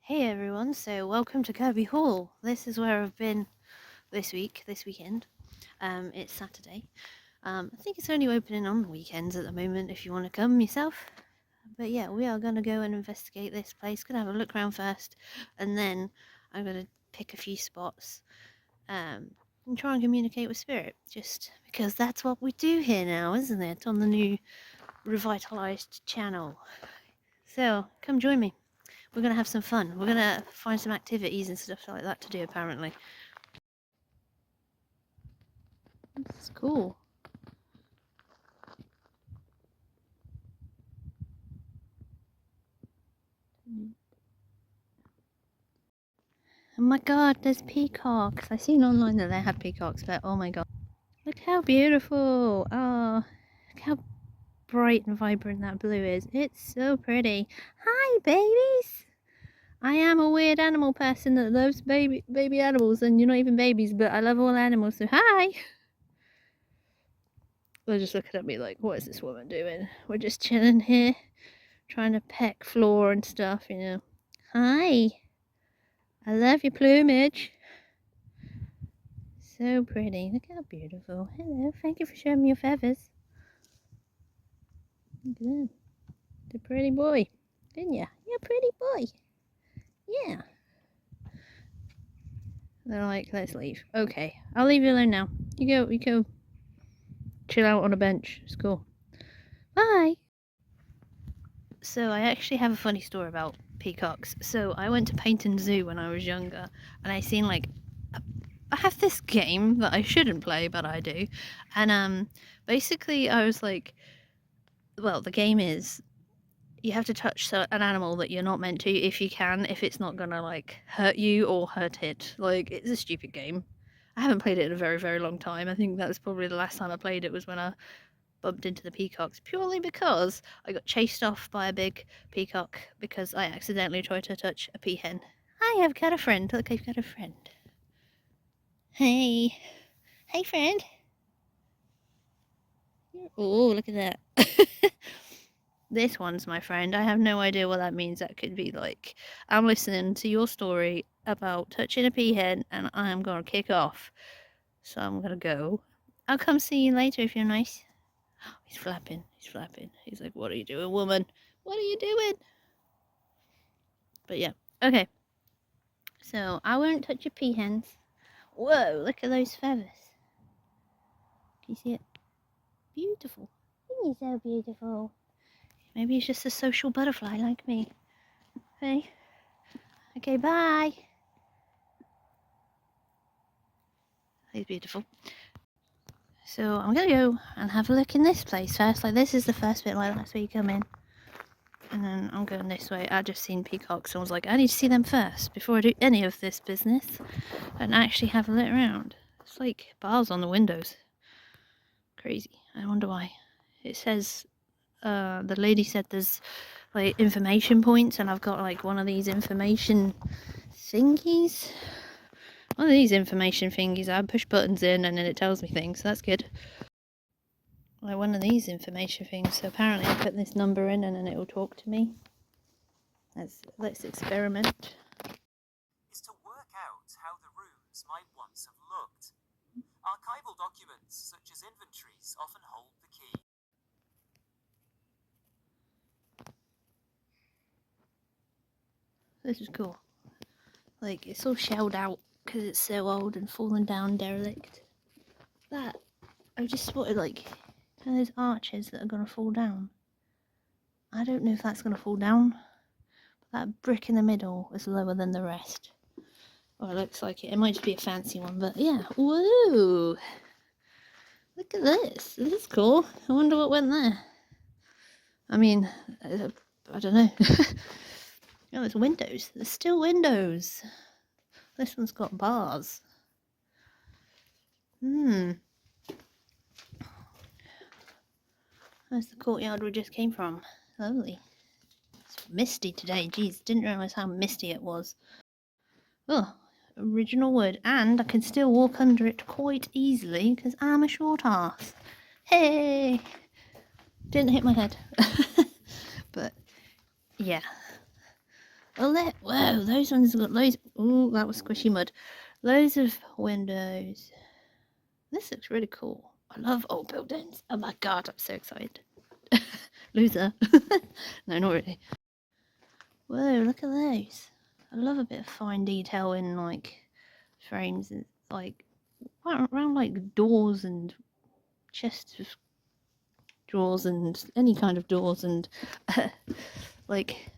Hey everyone, so welcome to Kirby Hall. This is where I've been this weekend. It's Saturday. I think it's only opening on weekends at the moment if you want to come yourself. But yeah, we are going to go and investigate this place. Gonna have a look around first, and then I'm going to pick a few spots and try and communicate with Spirit, just because that's what we do here now, isn't it? On the new revitalized channel. So come join me. We're going to have some fun. We're going to find some activities and stuff like that to do, apparently. That's cool. Oh my god, there's peacocks. I seen online that they had peacocks, but oh my god. Look how beautiful. Oh, look how bright and vibrant that blue is. It's so pretty. Hi, babies. I am a weird animal person that loves baby animals, and you're not even babies, but I love all animals, so hi. They're just looking at me like, what is this woman doing? We're just chilling here, trying to peck floor and stuff, you know. Hi. I love your plumage. So pretty. Look how beautiful. Hello. Thank you for showing me your feathers. Look at that. The pretty boy. Didn't ya? You're a pretty boy. Yeah. They're like, let's leave. Okay. I'll leave you alone now. You go chill out on a bench. It's cool. Bye. So I actually have a funny story about peacocks. So I went to Paynton Zoo when I was younger, and I seen like I have this game that I shouldn't play, but I do. And basically I was like, well, the game is you have to touch an animal that you're not meant to if you can, if it's not gonna like hurt you or hurt it. Like, it's a stupid game. I haven't played it in a very, very long time. I think that was probably the last time I played it was when I bumped into the peacocks, purely because I got chased off by a big peacock because I accidentally tried to touch a peahen. Hi, I've got a friend. Look, I've got a friend. Hey. Hey, friend. Oh, look at that. This one's my friend. I have no idea what that means. That could be like, I'm listening to your story about touching a peahen and I am going to kick off. So I'm going to go. I'll come see you later if you're nice. He's flapping. He's flapping. He's like, what are you doing, woman? What are you doing? But yeah. Okay. So I won't touch your peahens. Whoa, look at those feathers. Can you see it? Beautiful. He's so beautiful. Maybe he's just a social butterfly like me. Hey. Okay, bye. He's beautiful. So I'm gonna go and have a look in this place first. Like, this is the first bit, like that's where you come in. And then I'm going this way. I just seen peacocks, so I was like, I need to see them first before I do any of this business and actually have a look around. It's like bars on the windows. Crazy. I wonder why. It says, the lady said there's like information points, and I've got like one of these information thingies. One of these information thingies, I push buttons in and then it tells me things, so that's good. Like one of these information things, so apparently I put this number in and then it will talk to me. Let's experiment. Is to work out how the rooms might once have looked. Archival documents, such as inventories, often hold the key. This is cool. Like, it's all shelled out because it's so old and fallen down, derelict. That, I just spotted like those arches that are gonna fall down. I don't know if that's gonna fall down, but that brick in the middle is lower than the rest. Or it looks like it. It might just be a fancy one, but yeah. Whoa! Look at this. This is cool. I wonder what went there. I mean, I don't know. Oh, there's windows. There's still windows. This one's got bars. There's the courtyard we just came from. Lovely. It's misty today. Jeez, didn't realise how misty it was. Oh, original wood. And I can still walk under it quite easily because I'm a short ass. Hey! Didn't hit my head. But, yeah. Whoa, those ones have got loads. Ooh, that was squishy mud. Loads of windows. This looks really cool. I love old buildings. Oh my god, I'm so excited. Loser. No, not really. Whoa, look at those. I love a bit of fine detail in like frames and like around like doors and chests of drawers and any kind of doors and like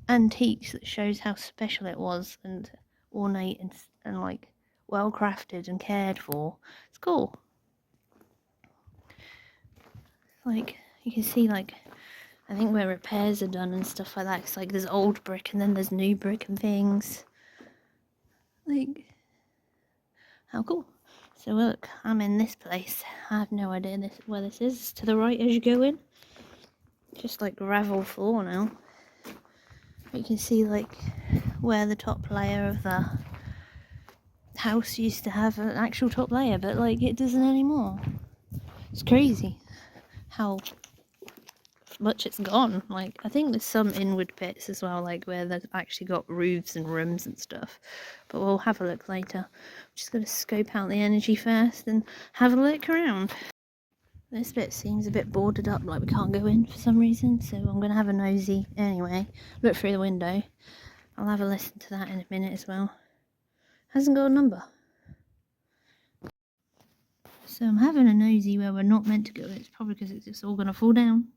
antiques that shows how special it was and ornate and like well crafted and cared for. It's cool. Like you can see like I think where repairs are done and stuff like that. It's like there's old brick and then there's new brick and things. Like how cool. So look, I'm in this place. I have no idea where this is. It's to the right as you go in. Just like gravel floor now. You can see like where the top layer of the house used to have an actual top layer, but like it doesn't anymore. It's crazy how much it's gone. Like I think there's some inward bits as well, like where they've actually got roofs and rooms and stuff, but we'll have a look later. I'm just going to scope out the energy first and have a look around. This bit seems a bit boarded up, like we can't go in for some reason, so I'm going to have a nosy anyway, look through the window. I'll have a listen to that in a minute as well. Hasn't got a number. So I'm having a nosy where we're not meant to go. It's probably because it's just all going to fall down.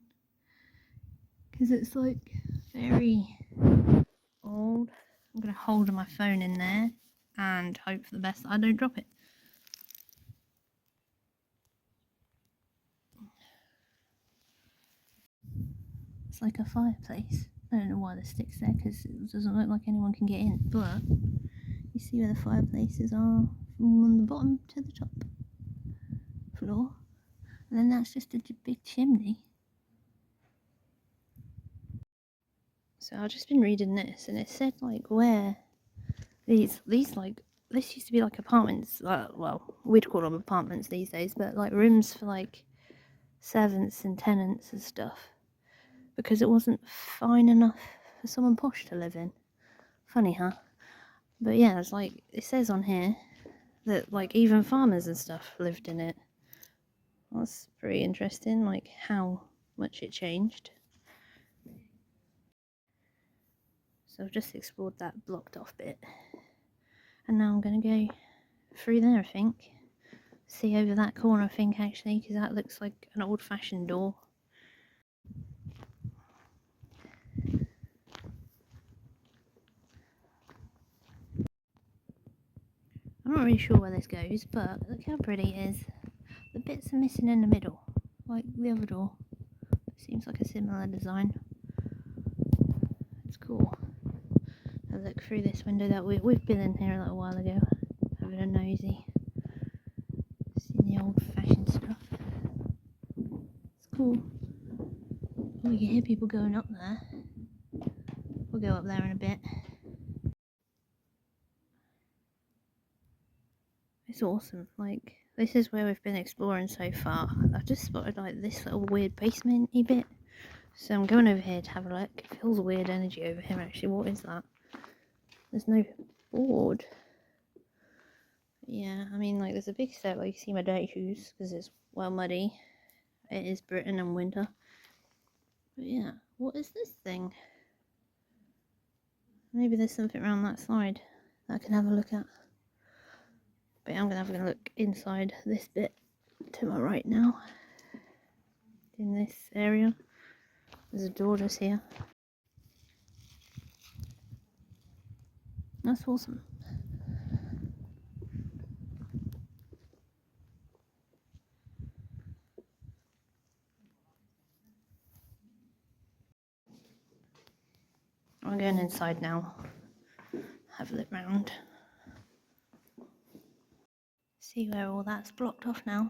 Because it's like very old. I'm going to hold my phone in there and hope for the best that I don't drop it. It's like a fireplace. I don't know why the stick's there because it doesn't look like anyone can get in, but you see where the fireplaces are from the bottom to the top floor, and then that's just a big chimney. So I've just been reading this, and it said like where these like this used to be like apartments. Well, we'd call them apartments these days, but like rooms for like servants and tenants and stuff, because it wasn't fine enough for someone posh to live in. Funny, huh? But yeah, it's like it says on here that like even farmers and stuff lived in it. That's pretty interesting, like how much it changed. So I've just explored that blocked off bit, and now I'm gonna go through there, I think. See over that corner, I think, actually, because that looks like an old-fashioned door. I'm not really sure where this goes, but look how pretty it is. The bits are missing in the middle, like the other door. Seems like a similar design. It's cool. I look through this window that we've been in here a little while ago, having a nosy. Seeing the old-fashioned stuff. It's cool. Oh, you can hear people going up there. We'll go up there in a bit. It's awesome. Like, this is where we've been exploring so far. I've just spotted like this little weird basement-y bit. So I'm going over here to have a look. It feels weird energy over here actually. What is that? There's no board. Yeah, I mean like there's a big step where you can see my dirty shoes because it's well muddy. It is Britain and winter. But yeah, what is this thing? Maybe there's something around that side that I can have a look at. But yeah, I'm going to have a look inside this bit to my right now. In this area. There's a door just here. That's awesome. I'm going inside now. Have a look round. See where all that's blocked off now.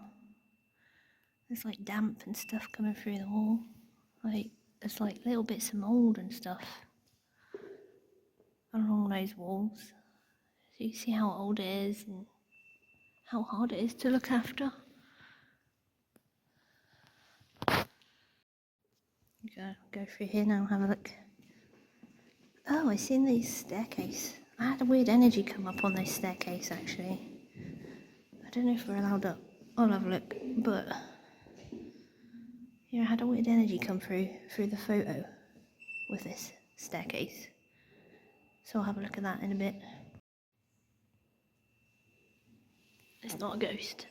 There's like damp and stuff coming through the wall. Like there's like little bits of mould and stuff along those walls. So you see how old it is and how hard it is to look after. Go through here now, have a look. Oh, I seen this staircase. I had a weird energy come up on this staircase, actually. I don't know if we're allowed up. I'll have a look. But yeah, I had a weird energy come through the photo with this staircase. So I'll have a look at that in a bit. It's not a ghost.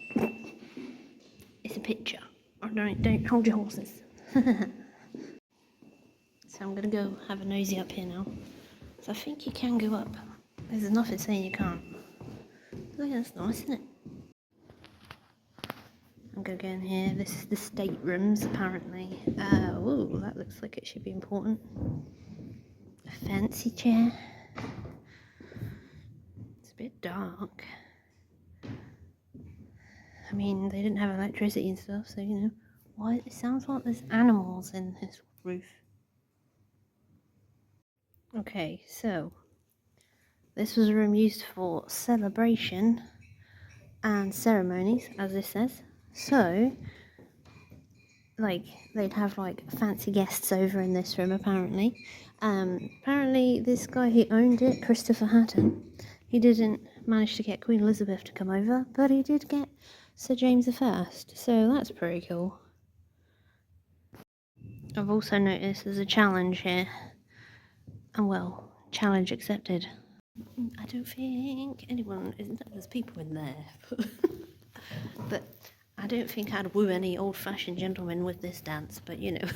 It's a picture. Oh, don't hold your horses. So I'm gonna go have a nosy up here now. So I think you can go up. There's nothing saying you can't. Look, that's nice, isn't it? I'm gonna go in here. This is the staterooms, apparently. Oh, that looks like it should be important. A fancy chair. It's a bit dark. I mean, they didn't have electricity and stuff, so you know. Why? It sounds like there's animals in this roof. Okay, so this was a room used for celebration and ceremonies, as this says. So, like, they'd have like fancy guests over in this room. Apparently, this guy who owned it, Christopher Hatton, he didn't manage to get Queen Elizabeth to come over, but he did get Sir James I. So that's pretty cool. I've also noticed there's a challenge here. And well, challenge accepted. I don't think anyone there's people in there. But I don't think I'd woo any old-fashioned gentleman with this dance, but you know.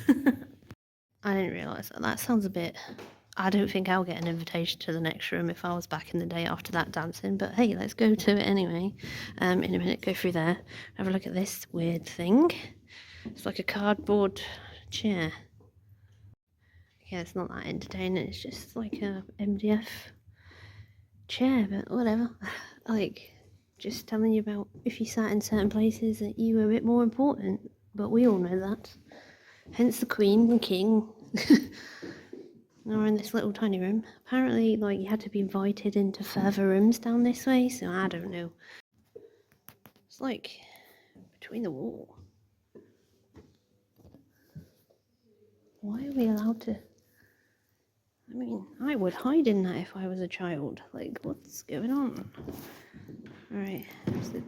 I didn't realise that. That sounds a bit... I don't think I'll get an invitation to the next room if I was back in the day after that dancing, but hey, let's go to it anyway. In a minute, go through there, have a look at this weird thing. It's like a cardboard chair. Yeah, it's not that entertaining, it's just like a MDF chair, but whatever. Like, just telling you about if you sat in certain places that you were a bit more important, but we all know that. Hence the Queen and King. Now we're in this little tiny room. Apparently, like, you had to be invited into further rooms down this way, so I don't know. It's like between the wall. Why are we allowed to... I mean, I would hide in that if I was a child. Like, what's going on? Alright, there's the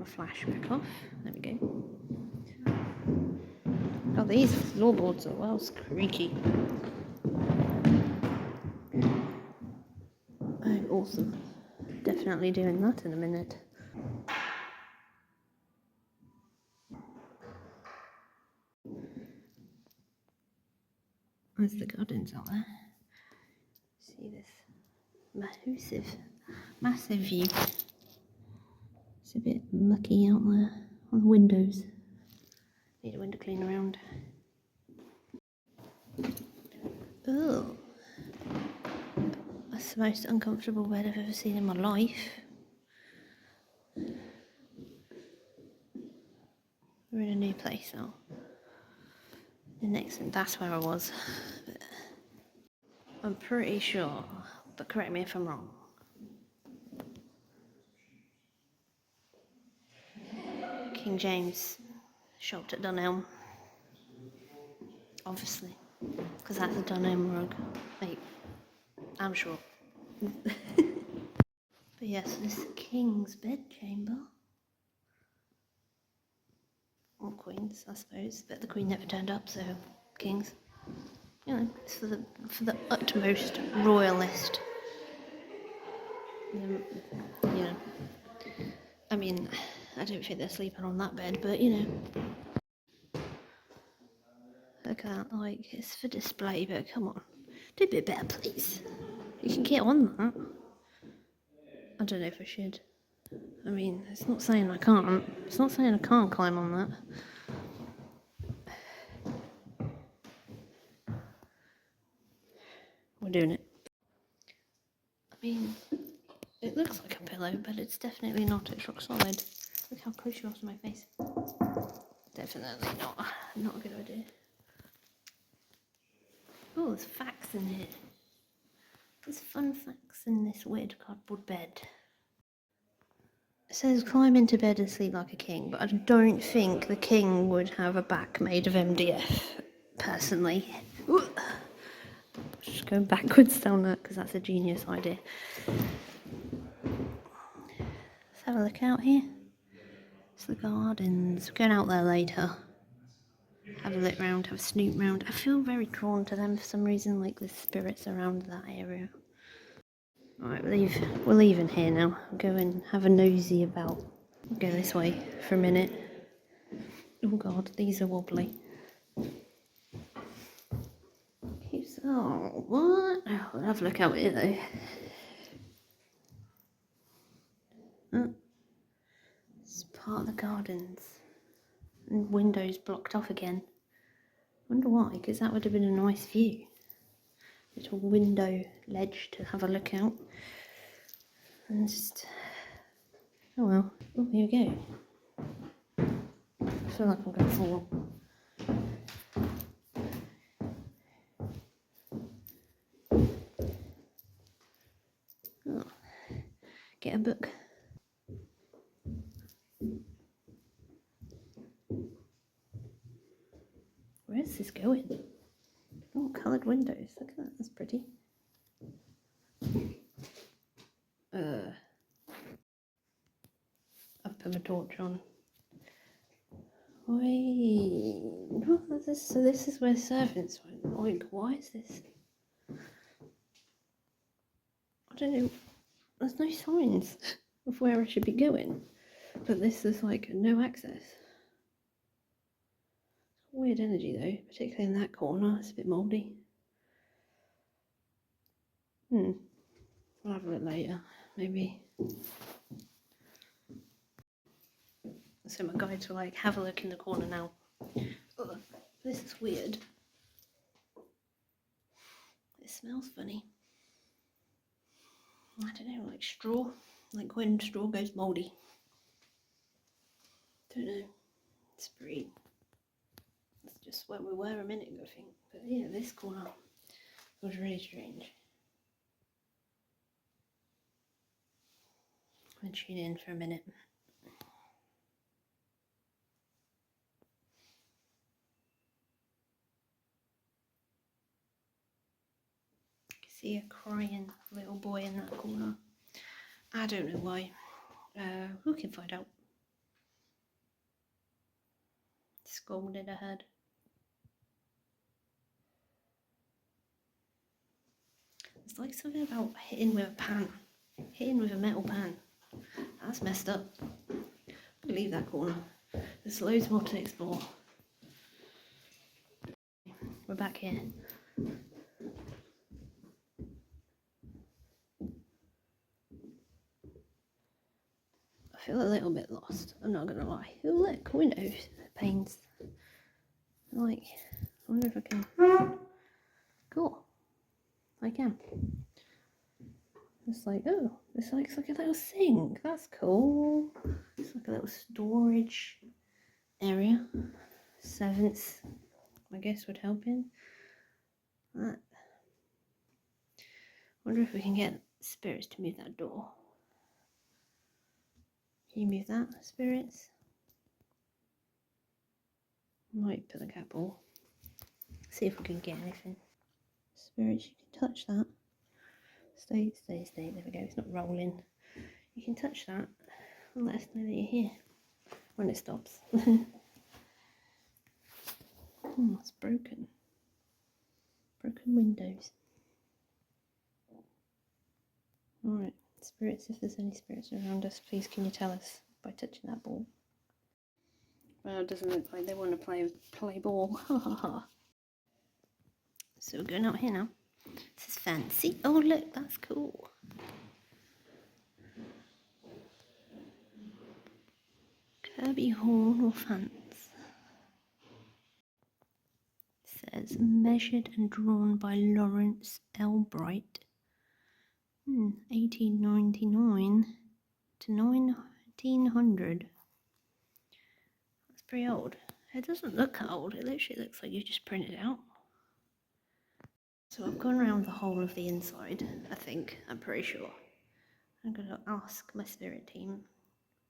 flash back off. There we go. Oh, these floorboards are well creaky. Oh, awesome. Definitely doing that in a minute. There's the gardens out there. See this massive view. It's a bit mucky out there on the windows. Need a window clean around. Oh, that's the most uncomfortable bed I've ever seen in my life. We're in a new place now. The next one, that's where I was. But I'm pretty sure, but correct me if I'm wrong. King James shopped at Dunelm. Obviously, because that's a Dunelm rug. Like, I'm sure. But yes, this is the King's bedchamber. Or Queen's, I suppose. But the Queen never turned up, so King's. You know, it's for the utmost royalist. You know, I mean, I don't think they're sleeping on that bed, but you know. Look at that, like, it's for display, but come on. Do a bit better, please. You can get on that. I don't know if I should. I mean, it's not saying I can't. It's not saying I can't climb on that. We're doing it. I mean, it looks like a pillow, but it's definitely not. It's rock solid. Look how close you are to my face. Definitely not a good idea. Oh, there's facts in here. There's fun facts in this weird cardboard bed. It says climb into bed and sleep like a king, but I don't think the king would have a back made of MDF, personally. Just go backwards down that because that's a genius idea. Let's have a look out here. It's the gardens. We're going out there later. Have a look round, have a snoop round. I feel very drawn to them for some reason, like the spirits around that area. Alright, we're leaving here now. I'll go and have a nosy about. I'll go this way for a minute. Oh god, these are wobbly. Oh, what? Oh, I'll have a look out here though. Oh, it's part of the gardens. And windows blocked off again. Wonder why, because that would have been a nice view. Little window ledge to have a look out. And just... oh well. Oh, here we go. I feel like I'm going to fall. Oh. Get a book. Where's this going? Oh, coloured windows. Look at that. That's pretty. I've put my torch on. Wait. What is this? So this is where servants went. Like, why is this? I don't know. There's no signs of where I should be going. But this is like no access. Weird energy though, particularly in that corner. It's a bit mouldy. I'll have a look later, maybe. So my guides were like, have a look in the corner now. Ugh, this is weird. It smells funny. I don't know, like straw. Like when straw goes mouldy. Don't know. It's pretty. That's just where we were a minute ago, I think. But yeah, this corner was really strange. I'm gonna tune in for a minute. See a crying little boy in that corner. I don't know why. Who can find out? Scolded ahead. It's like something about hitting with a pan. Hitting with a metal pan. That's messed up. I'll leave that corner. There's loads more to explore. We're back here. I feel a little bit lost, I'm not gonna lie. Oh look, windows, panes. Like, I wonder if I can. Cool. I can. It's like, oh, it's like a little sink. That's cool. It's like a little storage area. Servants, I guess, would help in that. Wonder if we can get spirits to move that door. Can you move that, spirits? Might put the cat ball. See if we can get anything. Spirits, you can touch that. Stay. There we go. It's not rolling. You can touch that and let us know that you're here when it stops. It's broken. Broken windows. Alright, spirits, if there's any spirits around us, please can you tell us by touching that ball? Well, it doesn't look like they want to play ball. Ha ha ha. So we're going out here now. This is fancy. Oh look, that's cool. Kirby horn or fence. It says measured and drawn by Lawrence L. Bright. 1899 to 1900. That's pretty old. It doesn't look old. It literally looks like you just printed it out. So I've gone around the whole of the inside, I think. I'm pretty sure. I'm going to ask my spirit team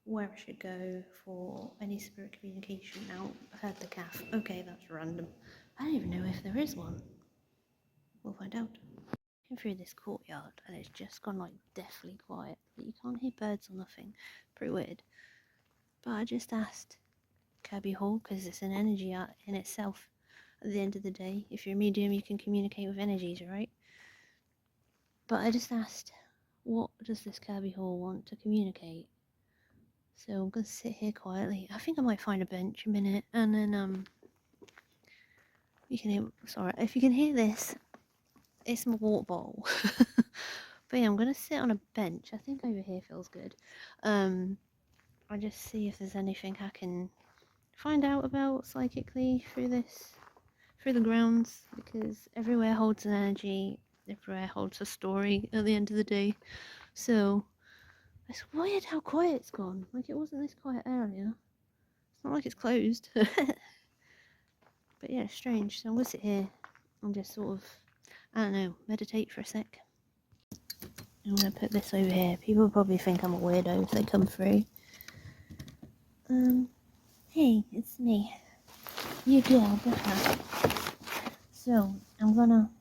where I should go for any spirit communication now. I heard the calf. Okay, that's random. I don't even know if there is one. We'll find out. through this courtyard and it's just gone like deathly quiet. But you can't hear birds or nothing. Pretty weird. But I just asked Kirby Hall because it's an energy art in itself. At the end of the day, if you're a medium, you can communicate with energies, right? But I just asked, what does this Kirby Hall want to communicate? So I'm gonna sit here quietly. I think I might find a bench a minute, and then you can hear. Sorry, if you can hear this, it's my water bottle. But yeah, I'm gonna sit on a bench. I think over here feels good. I'll just see if there's anything I can find out about psychically through the grounds, because everywhere holds an energy, everywhere holds a story at the end of the day. So it's weird how quiet it's gone. Like, it wasn't this quiet earlier. It's not like it's closed. But yeah, it's strange. So I'm gonna sit here and just sort of, I don't know, meditate for a sec. I'm gonna put this over here. People probably think I'm a weirdo if they come through. Hey, it's me. You girl, So I'm gonna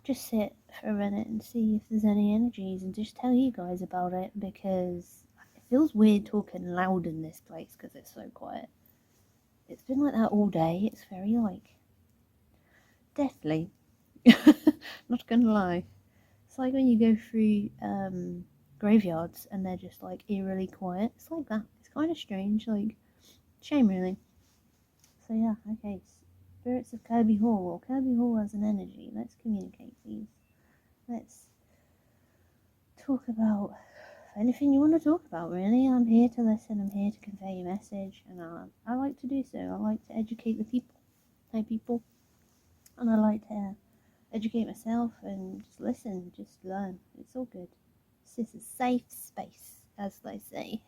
just sit for a minute and see if there's any energies and just tell you guys about it, because it feels weird talking loud in this place because it's so quiet. It's been like that all day. It's very like deathly. Not gonna lie. It's like when you go through graveyards and they're just like eerily quiet. It's like that. It's kind of strange. Like, shame really. So yeah, okay. Spirits of Kirby Hall, or Kirby Hall as an energy. Let's communicate, please. Let's talk about anything you want to talk about, really. I'm here to listen. I'm here to convey your message, and I like to do so. I like to educate the people. Hey, people. And I like to educate myself and just listen, just learn. It's all good. This is a safe space, as they say.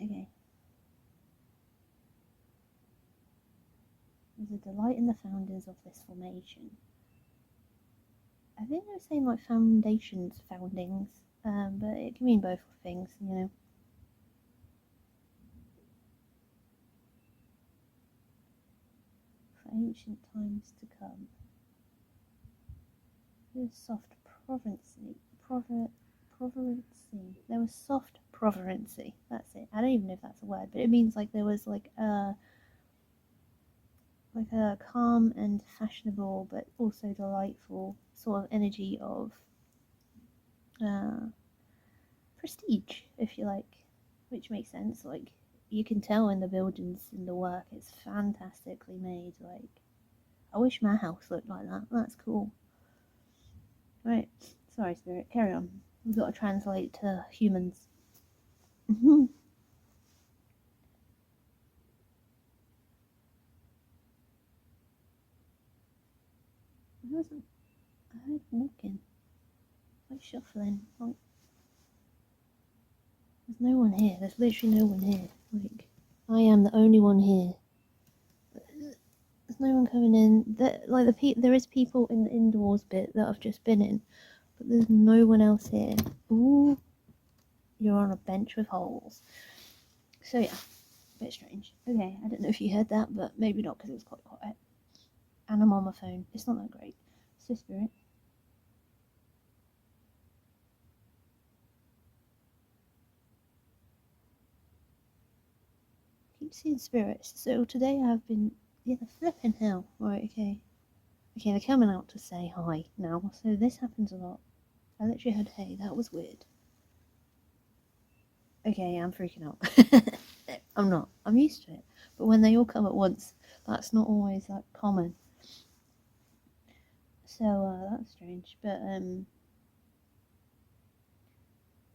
Okay. There's a delight in the founders of this formation. I think they were saying like foundings, but it can mean both things, you know. For ancient times to come. There was soft provency. There was soft proverency. That's it. I don't even know if that's a word, but it means like there was like a calm and fashionable, but also delightful sort of energy of prestige, if you like, which makes sense. Like, you can tell in the buildings, in the work, it's fantastically made. Like, I wish my house looked like that. That's cool. Right, sorry, Spirit, carry on. We've got to translate to humans. I heard walking, like shuffling. Like, there's no one here. There's literally no one here. Like, I am the only one here. There's no one coming in. There is people in the indoors bit that I've just been in, but there's no one else here. Ooh, you're on a bench with holes. So yeah, a bit strange. Okay, I don't know if you heard that, but maybe not because it was quite quiet. And I'm on my phone. It's not that great. So Spirit. Keep seeing spirits. So today I've been, yeah, the flipping hell. Right, okay. Okay, they're coming out to say hi now. So this happens a lot. I literally heard, hey, that was weird. Okay, I'm freaking out. I'm not. I'm used to it. But when they all come at once, that's not always that common. So that's strange. But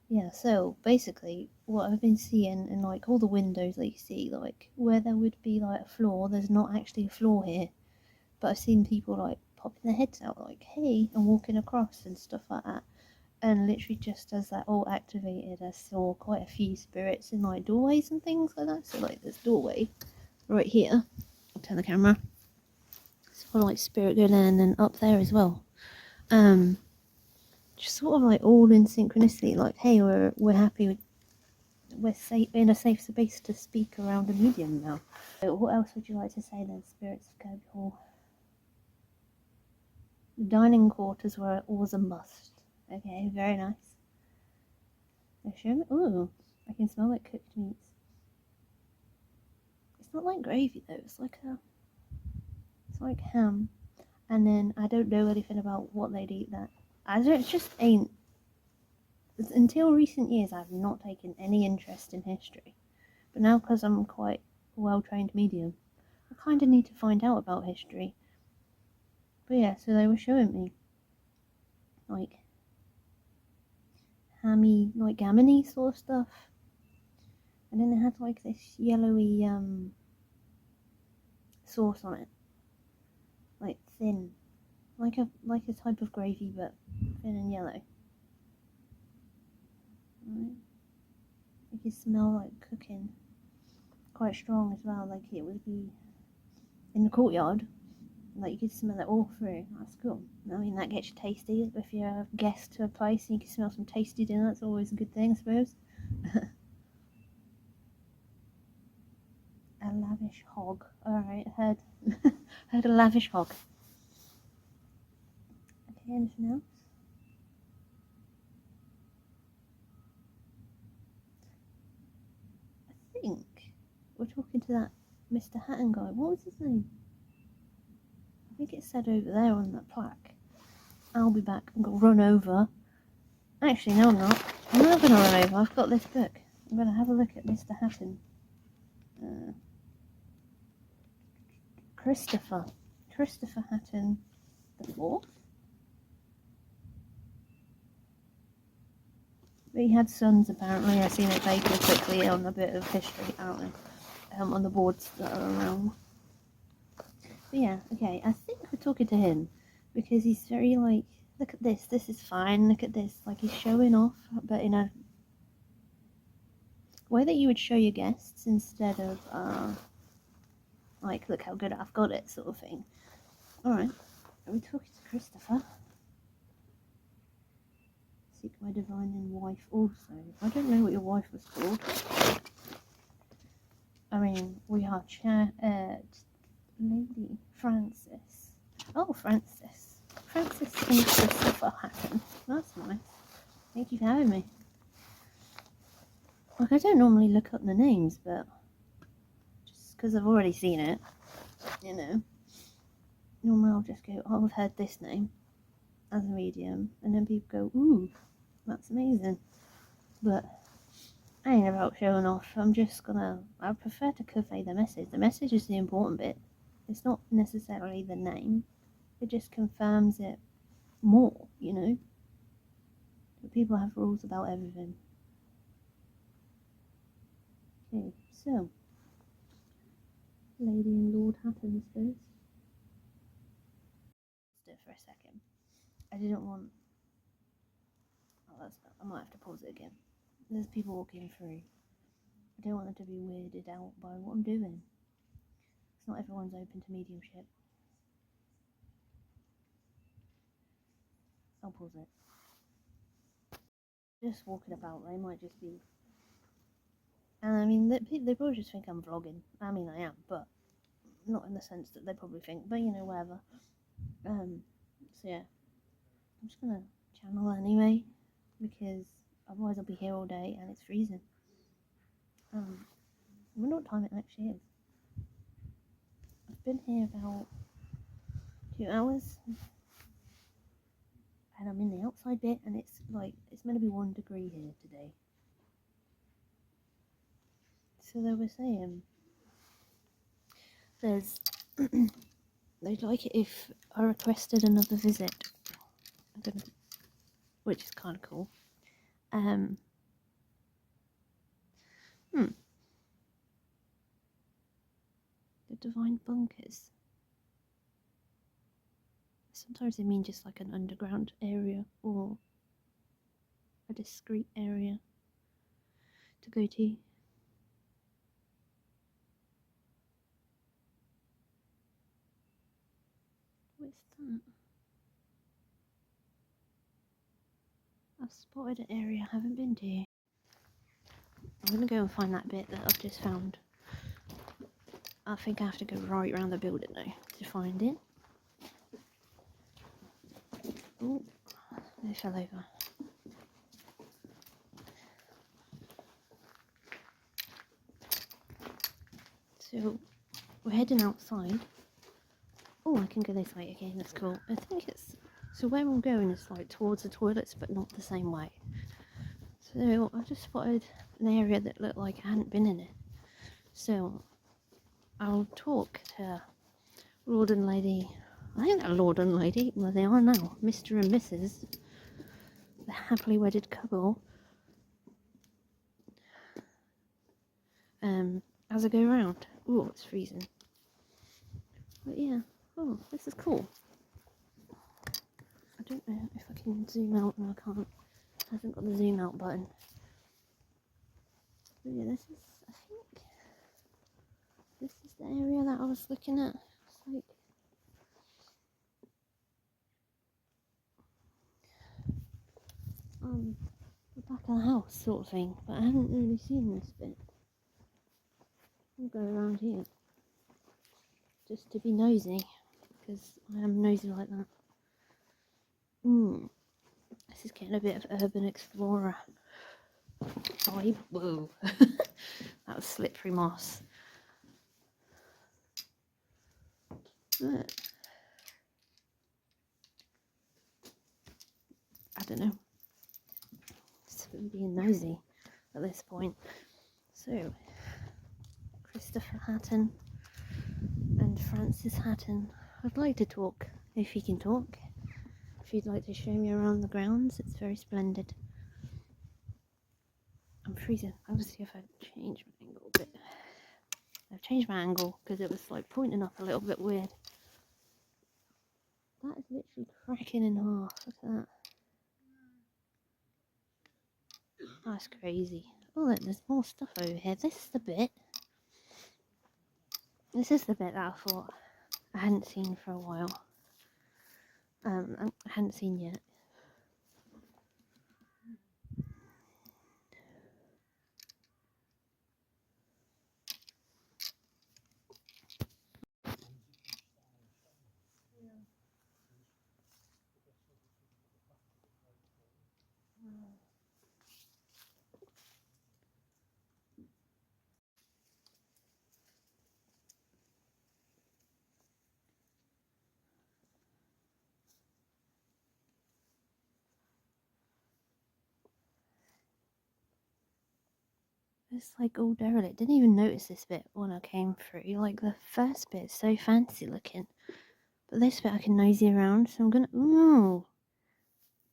yeah, so basically what I've been seeing in like all the windows that you see, like where there would be like a floor, there's not actually a floor here. But I've seen people like popping their heads out like, hey, and walking across and stuff like that. And literally just as that all activated, I saw quite a few spirits in like doorways and things like that. So like this doorway right here. I'll turn the camera. So like spirit going in and up there as well. Just sort of like all in synchronicity. Like, hey, we're happy. We're safe in a safe space to speak around a medium now. So what else would you like to say then, spirits of Kirby Hall? The dining quarters were always a must. Okay, very nice. They show me. Ooh, I can smell like cooked meats. It's not like gravy though. It's like ham. And then I don't know anything about what they'd eat that. It just ain't. Until recent years, I've not taken any interest in history. But now, because I'm quite a well-trained medium, I kind of need to find out about history. But yeah, so they were showing me like hammy, like gammony sort of stuff, and then it had like this yellowy sauce on it, like thin, like a type of gravy but thin and yellow. Right. You can smell like cooking, quite strong as well. Like it would be in the courtyard. Like you could smell it all through. That's cool. I mean, that gets you tasty. If you're a guest to a place and you can smell some tasty dinner, that's always a good thing, I suppose. A lavish hog. Alright, heard a lavish hog. Okay, anything else? I think we're talking to that Mr. Hatton guy. What was his name? I think it said over there on that plaque. I'll be back. I'm gonna run over. Actually, no, I'm not. I'm not gonna run over. I've got this book. I'm gonna have a look at Mr. Hatton. Christopher Hatton the Fourth. But he had sons apparently. I've seen it vaguely quickly on a bit of history, I don't know, on the boards that are around. But yeah, okay, I think we're talking to him because he's very like, look at this is fine, look at this, like he's showing off, but in a way that you would show your guests instead of like, look how good I've got it sort of thing. Alright, are we talking to Christopher? Seek my divine and wife also. I don't know what your wife was called. I mean, we are Lady Frances. Oh, Frances and Christopher Hatton. That's nice. Thank you for having me. Like, I don't normally look up the names, but just because I've already seen it, you know. Normally I'll just go, oh, I've heard this name as a medium, and then people go, ooh, that's amazing. But I ain't about showing off. I prefer to convey the message. The message is the important bit. It's not necessarily the name. It just confirms it more, you know. But people have rules about everything. Okay, so Lady and Lord Hatton, I suppose. Let's do it for a second. I didn't want. I might have to pause it again. There's people walking through. I don't want them to be weirded out by what I'm doing. It's not everyone's open to mediumship. I'll pause it. Just walking about, they might just be. And I mean, they probably just think I'm vlogging. I mean, I am, but not in the sense that they probably think, but you know, whatever. So yeah, I'm just gonna channel anyway, because otherwise I'll be here all day and it's freezing. I wonder what time it actually is. I've been here about 2 hours, and I'm in the outside bit, and it's meant to be 1 degree here today. So they were saying they'd like it if I requested another visit. Which is kind of cool. The divine bunkers. Sometimes they mean just like an underground area or a discreet area to go to. What's that? I've spotted an area I haven't been to. I'm gonna go and find that bit that I've just found. I think I have to go right around the building now to find it. Oh, they fell over. So we're heading outside. Oh, I can go this way. Okay, that's cool. I think it's... So where I'm going is like towards the toilets, but not the same way. So I just spotted an area that looked like I hadn't been in it. So I'll talk to Lord and Lady... I think they're Lord and Lady. Well, they are now. Mr. and Mrs. The happily wedded couple. As I go around. Oh, it's freezing. But yeah. Oh, this is cool. I don't know if I can zoom out. No, I can't. I haven't got the zoom out button. But yeah, this is, I think, this is the area that I was looking at. It's like, the back of the house sort of thing. But I haven't really seen this bit. I'll go around here. Just to be nosy. Because I am nosy like that. This is getting a bit of urban explorer vibe. Whoa. That was slippery moss. But I don't know. Just being nosy at this point. So, Christopher Hatton and Francis Hatton. I'd like to talk, if he can talk. If you'd like to show me around the grounds, it's very splendid. I'm freezing. I'll see if I change my angle a bit. I've changed my angle because it was like pointing up a little bit weird. That is literally cracking in half. Look at that. That's crazy. Oh look, there's more stuff over here. This is the bit. This is the bit that I thought I hadn't seen for a while. I hadn't seen yet. It's like all derelict. Didn't even notice this bit when I came through. Like the first bit is so fancy looking. But this bit I can nosy around, so I'm gonna... Ooh!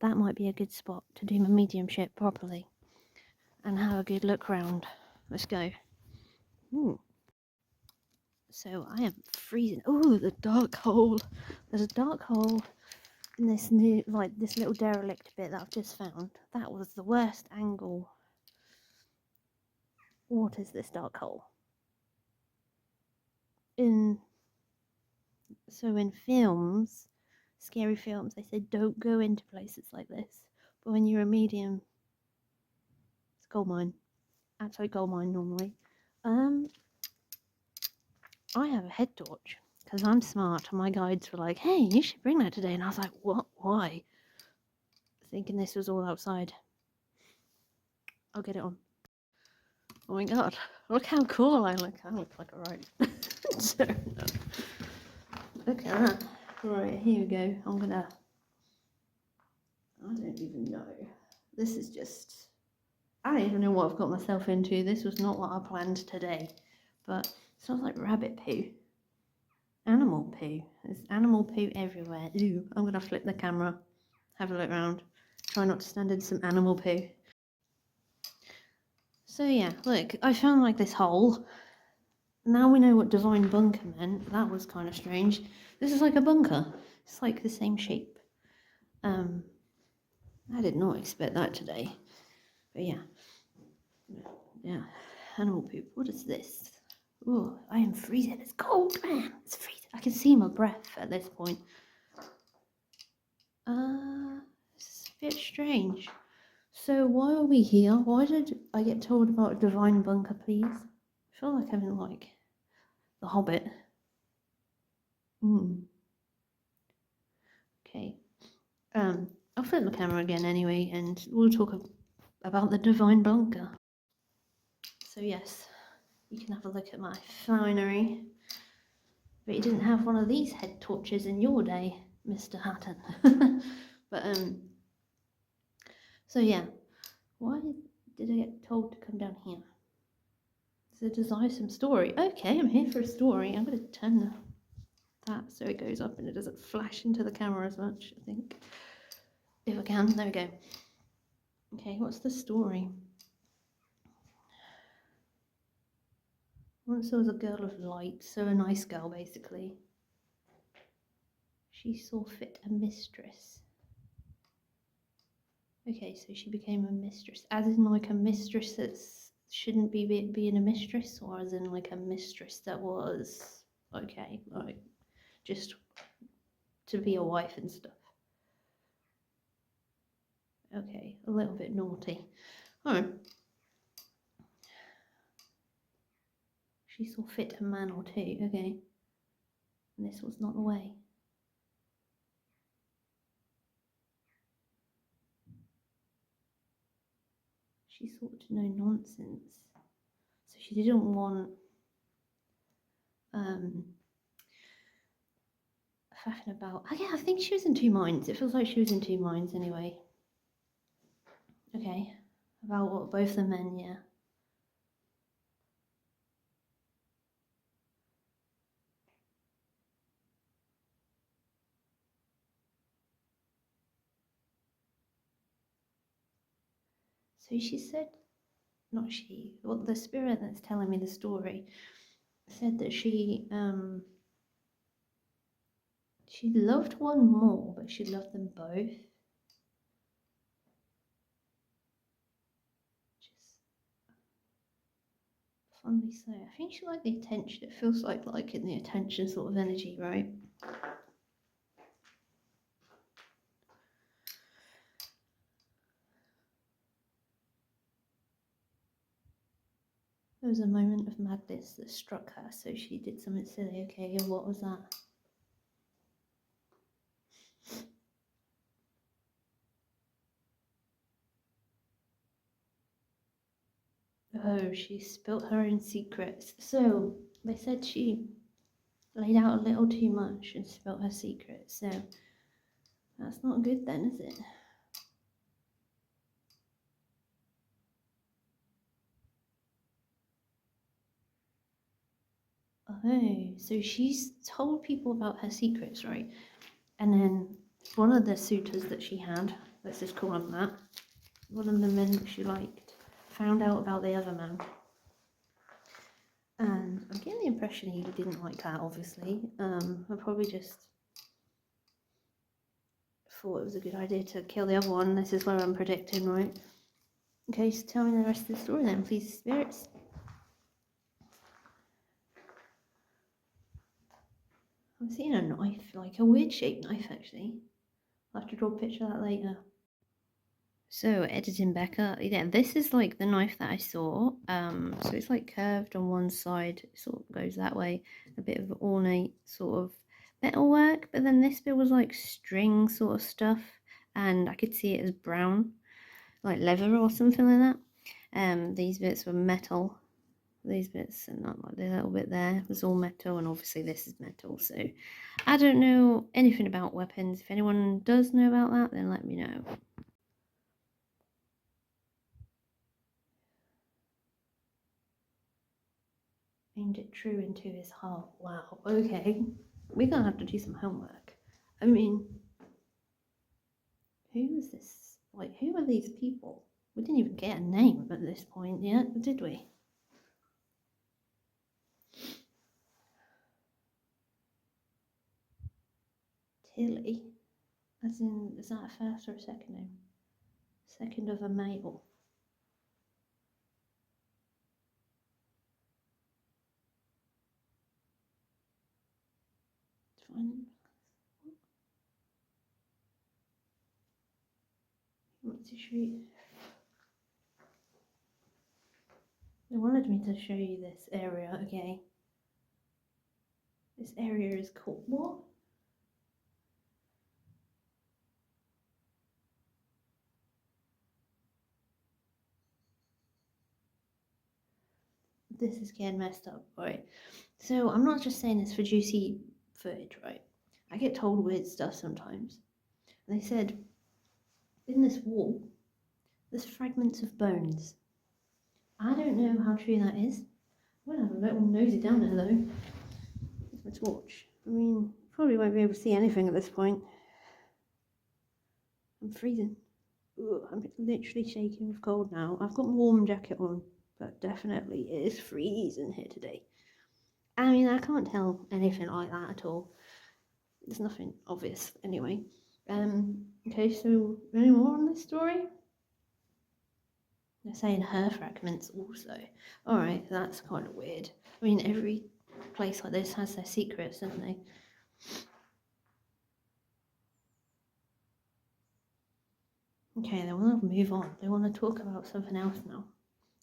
That might be a good spot to do my mediumship properly. And have a good look round. Let's go. Ooh. So I am freezing. Ooh, the dark hole. There's a dark hole in this new, like this little derelict bit that I've just found. That was the worst angle. What is this dark hole? So in films, scary films, they say don't go into places like this. But when you're a medium, it's a gold mine. Absolute gold mine normally. I have a head torch because I'm smart. And my guides were like, "Hey, you should bring that today," and I was like, "What? Why?" Thinking this was all outside. I'll get it on. Oh my god! Look how cool I look. I look like a right. So, look at that. Right, here we go. I'm gonna... I don't even know. This is just... I don't even know what I've got myself into. This was not what I planned today. But it smells like rabbit poo. Animal poo. There's animal poo everywhere. Ooh, I'm gonna flip the camera. Have a look around. Try not to stand in some animal poo. So yeah, look, I found like this hole. Now we know what divine bunker meant. That was kind of strange. This is like a bunker. It's like the same shape. I did not expect that today. But yeah. Yeah. Animal poop. What is this? Oh, I am freezing. It's cold, man. It's freezing. I can see my breath at this point. It's a bit strange. So why are we here? Why did I get told about a divine bunker, please? I feel like I'm in like The Hobbit. Okay. I'll flip the camera again anyway, and we'll talk about the Divine Bunker. So yes, you can have a look at my finery. But you didn't have one of these head torches in your day, Mr. Hatton. But so yeah, why did I get told to come down here? So desire some story. Okay, I'm here for a story. I'm gonna turn that so it goes up and it doesn't flash into the camera as much, I think. If I can, there we go. Okay, what's the story? Once there was a girl of light, so a nice girl basically. She saw fit a mistress. Okay, so she became a mistress, as in like a mistress that shouldn't be being a mistress, or as in like a mistress that was okay, like just to be a wife and stuff. Okay, a little bit naughty. Alright. She saw fit a man or two, okay. And this was not the way. She sought no nonsense. So she didn't want faffing about. Oh yeah, I think she was in two minds. It feels like she was in two minds anyway. Okay. About what, both the men, yeah. So she said, not she, well, the spirit that's telling me the story said that she loved one more, but she loved them both. Just fondly so. I think she liked the attention. It feels like in the attention sort of energy, right? There was a moment of madness that struck her, so she did something silly. Okay, and what was that? Oh, she spilt her own secrets. So they said she laid out a little too much and spilt her secrets. So that's not good then, is it? Oh, so she's told people about her secrets, right? And then one of the suitors that she had, let's just call him that, one of the men that she liked, found out about the other man. And I'm getting the impression he didn't like that, obviously. I probably just thought it was a good idea to kill the other one. This is where I'm predicting, right? Okay, so tell me the rest of the story then, please, spirits. I'm seeing a knife, like a weird shaped knife, actually. I'll have to draw a picture of that later. So editing back up, yeah, this is like the knife that I saw. So it's like curved on one side, sort of goes that way, a bit of ornate sort of metal work, but then this bit was like string sort of stuff, and I could see it as brown, like leather or something like that. These bits were metal. These bits and not like the little bit there was all metal, and obviously this is metal. So I don't know anything about weapons. If anyone does know about that, then let me know. Aimed it true into his heart. Wow, okay. We're gonna have to do some homework. I mean, who is this? Like, who are these people? We didn't even get a name at this point yet, did we? Tilly? As in, is that a first or a second name? Second of a male. Fine. Want to show you? They wanted me to show you this area, okay? This area is called what? this is getting messed up, right? So I'm not just saying this for juicy footage, right? I get told weird stuff sometimes. And they said, in this wall, there's fragments of bones. I don't know how true that is. I'm gonna have a little nosy down there though. Here's my torch. I mean, probably won't be able to see anything at this point. I'm freezing. Ugh, I'm literally shaking with cold now. I've got my warm jacket on, but definitely it is freezing here today. I mean, I can't tell anything like that at all. There's nothing obvious anyway. Okay, so any more on this story? They're saying her fragments also. Alright, that's kind of weird. I mean, every place like this has their secrets, don't they? Okay, they want to move on. They want to talk about something else now.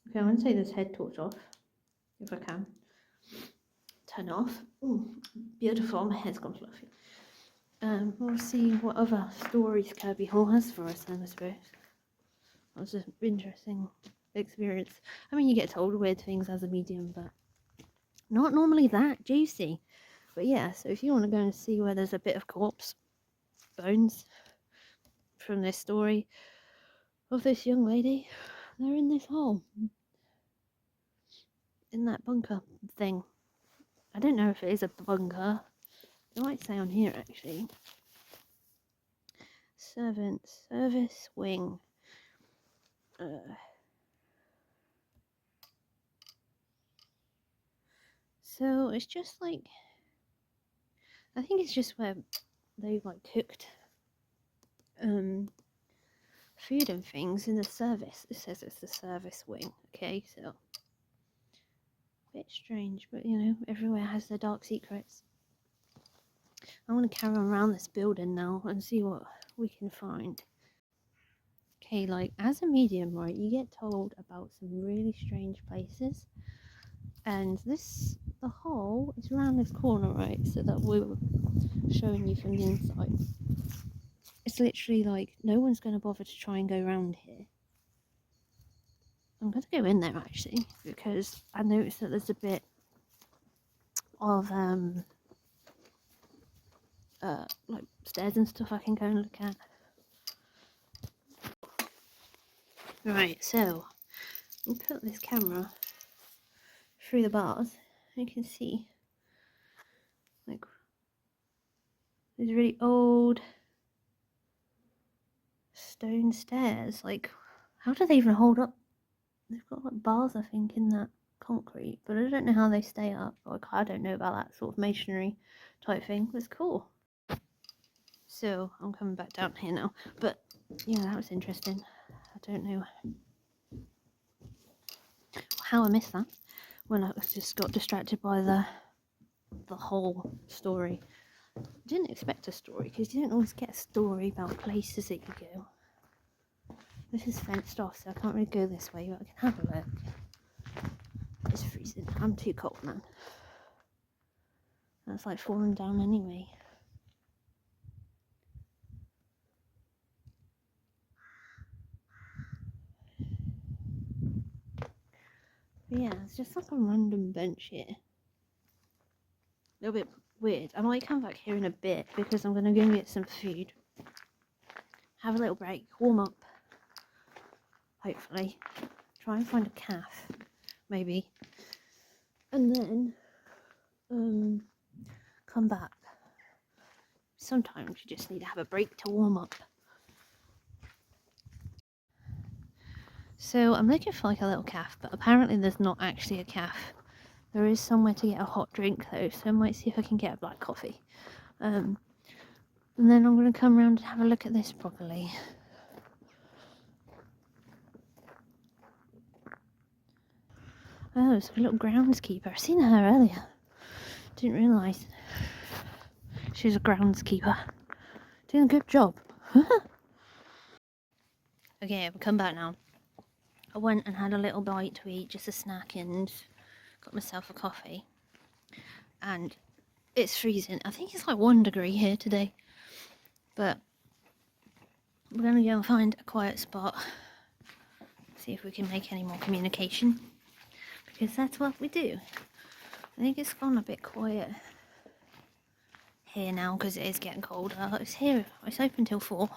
Okay, I'm going to take this head torch off, if I can. Turn it off. Ooh, beautiful. My hair's gone fluffy. We'll see what other stories Kirby Hall has for us then, I suppose. That was an interesting experience. I mean, you get told weird things as a medium, but not normally that juicy. But yeah, so if you want to go and see where there's a bit of corpse bones from this story of this young lady, they're in this hole. In that bunker thing. I don't know if it is a bunker. It might say on here actually. Service wing. So it's just like, I think it's just where they like cooked food and things in the service. It says it's the service wing. Okay, so a bit strange, but you know, everywhere has their dark secrets. I want to carry on around this building now and see what we can find. Okay, like as a medium, right, you get told about some really strange places, and the hole is around this corner, right, so that we were showing you from the inside. It's literally like no one's going to bother to try and go around here. I'm going to go in there actually, because I noticed that there's a bit of like stairs and stuff I can go and look at. Right, so we'll put this camera through the bars. You can see like these really old stone stairs. Like, how do they even hold up? They've got like bars, I think, in that concrete, but I don't know how they stay up. Like, I don't know about that sort of masonry type thing. It's cool. So I'm coming back down here now, but yeah, that was interesting. I don't know how I missed that when I just got distracted by the whole story. I didn't expect a story because you don't always get a story about places that you go. This is fenced off, so I can't really go this way, but I can have a look. It's freezing. I'm too cold, man. That's like falling down anyway. But yeah, it's just like a random bench here. A little bit weird. I might come back here in a bit because I'm going to go and get some food. Have a little break, warm up. Hopefully. Try and find a calf, maybe. And then come back. Sometimes you just need to have a break to warm up. So I'm looking for like a little calf, but apparently there's not actually a calf. There is somewhere to get a hot drink though, so I might see if I can get a black coffee. And then I'm going to come around and have a look at this properly. Oh, it's a little groundskeeper. I seen her earlier. Didn't realise she was a groundskeeper. Doing a good job. Okay, I've come back now. I went and had a little bite to eat, just a snack, and got myself a coffee. And it's freezing. I think it's like 1 degree here today. But we're going to go and find a quiet spot. See if we can make any more communication because that's what we do. I think it's gone a bit quiet here now because it is getting colder. It's here. It's open till 4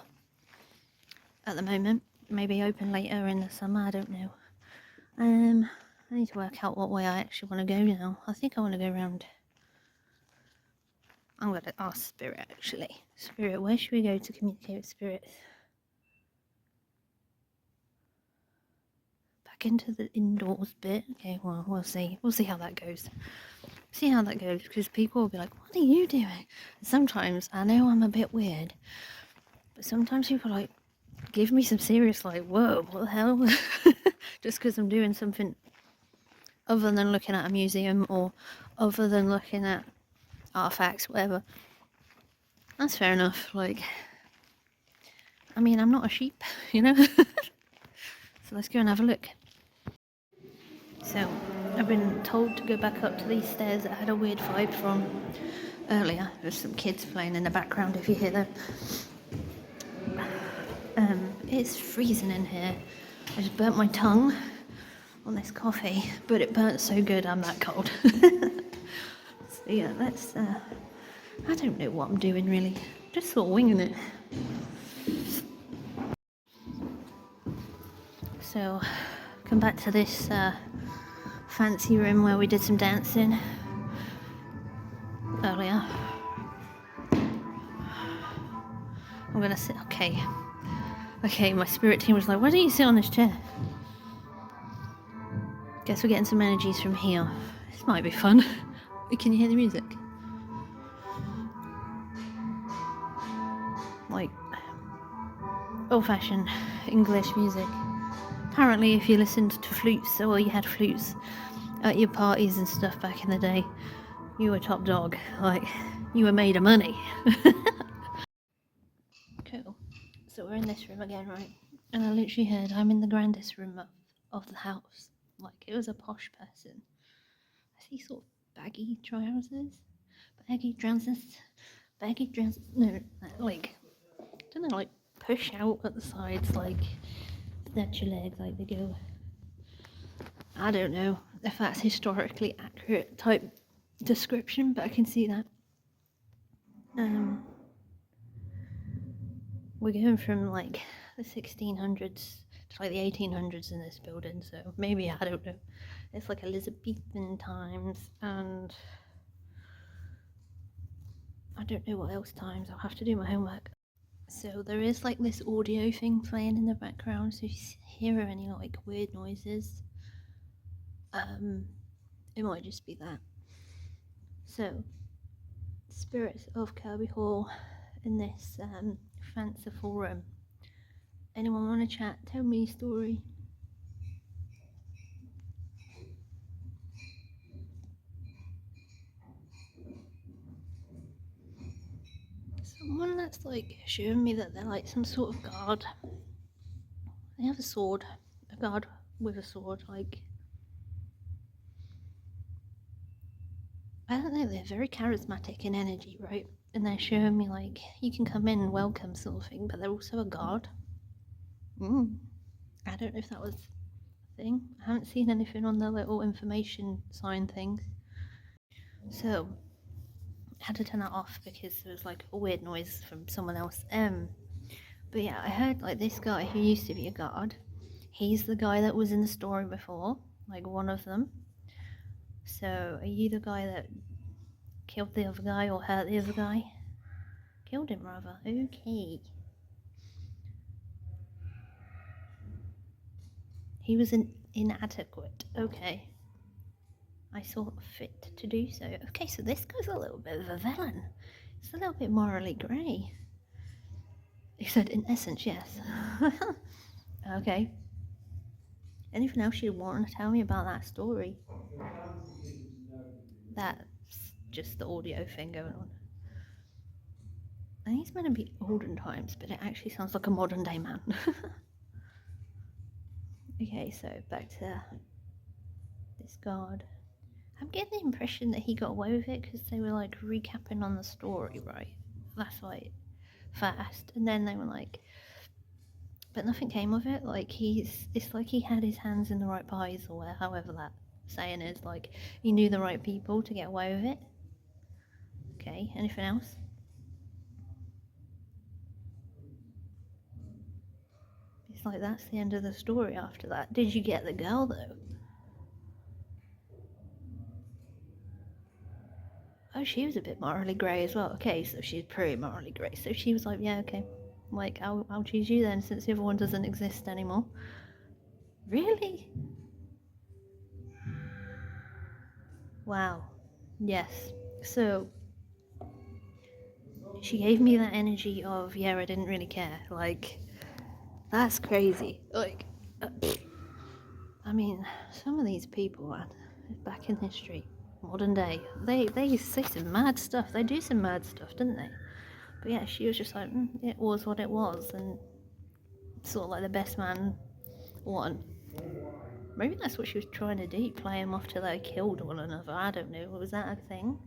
at the moment. Maybe open later in the summer. I don't know. I need to work out what way I actually want to go now. I think I want to go around. I'm gonna ask Spirit actually. Spirit, where should we go to communicate with spirits? Back into the indoors bit. Okay, well we'll see. We'll see how that goes. See how that goes, because people will be like, "What are you doing?" And sometimes I know I'm a bit weird, but sometimes people like give me some serious like, "Whoa, what the hell?" Just because I'm doing something other than looking at a museum or other than looking at artifacts, whatever. That's fair enough. Like, I mean, I'm not a sheep, you know. So let's go and have a look. So I've been told to go back up to these stairs that had a weird vibe from earlier. There's some kids playing in the background if you hear them. It's freezing in here. I just burnt my tongue on this coffee, but it burnt so good I'm that cold. So yeah, let's I don't know what I'm doing really. Just sort of winging it. So come back to this fancy room where we did some dancing earlier. I'm gonna sit. Okay, my spirit team was like, "Why don't you sit on this chair?" Guess we're getting some energies from here. This might be fun. Can you hear the music? Like old-fashioned English music. Apparently, if you listened to flutes, or you had flutes at your parties and stuff back in the day, you were top dog. Like, you were made of money. Cool. So we're in this room again, right? And I literally heard I'm in the grandest room of the house. Like, it was a posh person. I see sort of baggy trousers. No, like, I don't know, like, push out at the sides, like, snatch your legs, like they go. I don't know if that's historically accurate type description, but I can see that. We're going from like the 1600s to like the 1800s in this building, so maybe, I don't know. It's like Elizabethan times, and I don't know what else times. I'll have to do my homework. So there is like this audio thing playing in the background, so if you hear any like weird noises, it might just be that. So, spirits of Kirby Hall in this fanciful room. Anyone want to chat? Tell me a story. Someone that's like showing me that they're like some sort of guard. They have a sword, a guard with a sword. Like, I don't know, they're very charismatic in energy, right? And they're showing me like you can come in and welcome sort of thing, but they're also a guard. I don't know if that was a thing. I haven't seen anything on the little information sign things. So I had to turn that off because there was like a weird noise from someone else. But yeah, I heard like this guy who used to be a guard. He's the guy that was in the story before, like one of them. So are you the guy that killed the other guy or hurt the other guy? Killed him rather. Okay. He was inadequate. Okay. I saw fit to do so. Okay, so this guy's a little bit of a villain. It's a little bit morally grey. He said, in essence, yes. Okay. Anything else you want to tell me about that story? That's just the audio thing going on. I think it's meant to be olden times, but it actually sounds like a modern day man. Okay, so back to this guard. I'm getting the impression that he got away with it because they were like recapping on the story, right? That's why fast. And then they were like, but nothing came of it. Like it's like he had his hands in the right pies or however that saying is like he knew the right people to get away with it. Okay, anything else? It's like that's the end of the story after that. Did you get the girl though? Oh, she was a bit morally grey as well. Okay, so she's pretty morally grey. So she was like, yeah, okay. Like, I'll choose you then since the other one doesn't exist anymore. Really? Wow. Yes. So she gave me that energy of, yeah, I didn't really care. Like, that's crazy. Like, I mean, some of these people, man, back in history, modern day, they say some mad stuff. They do some mad stuff, didn't they? But yeah, she was just like, it was what it was, and sort of like the best man won. Maybe that's what she was trying to do, play him off till they killed one another. I don't know. Was that a thing?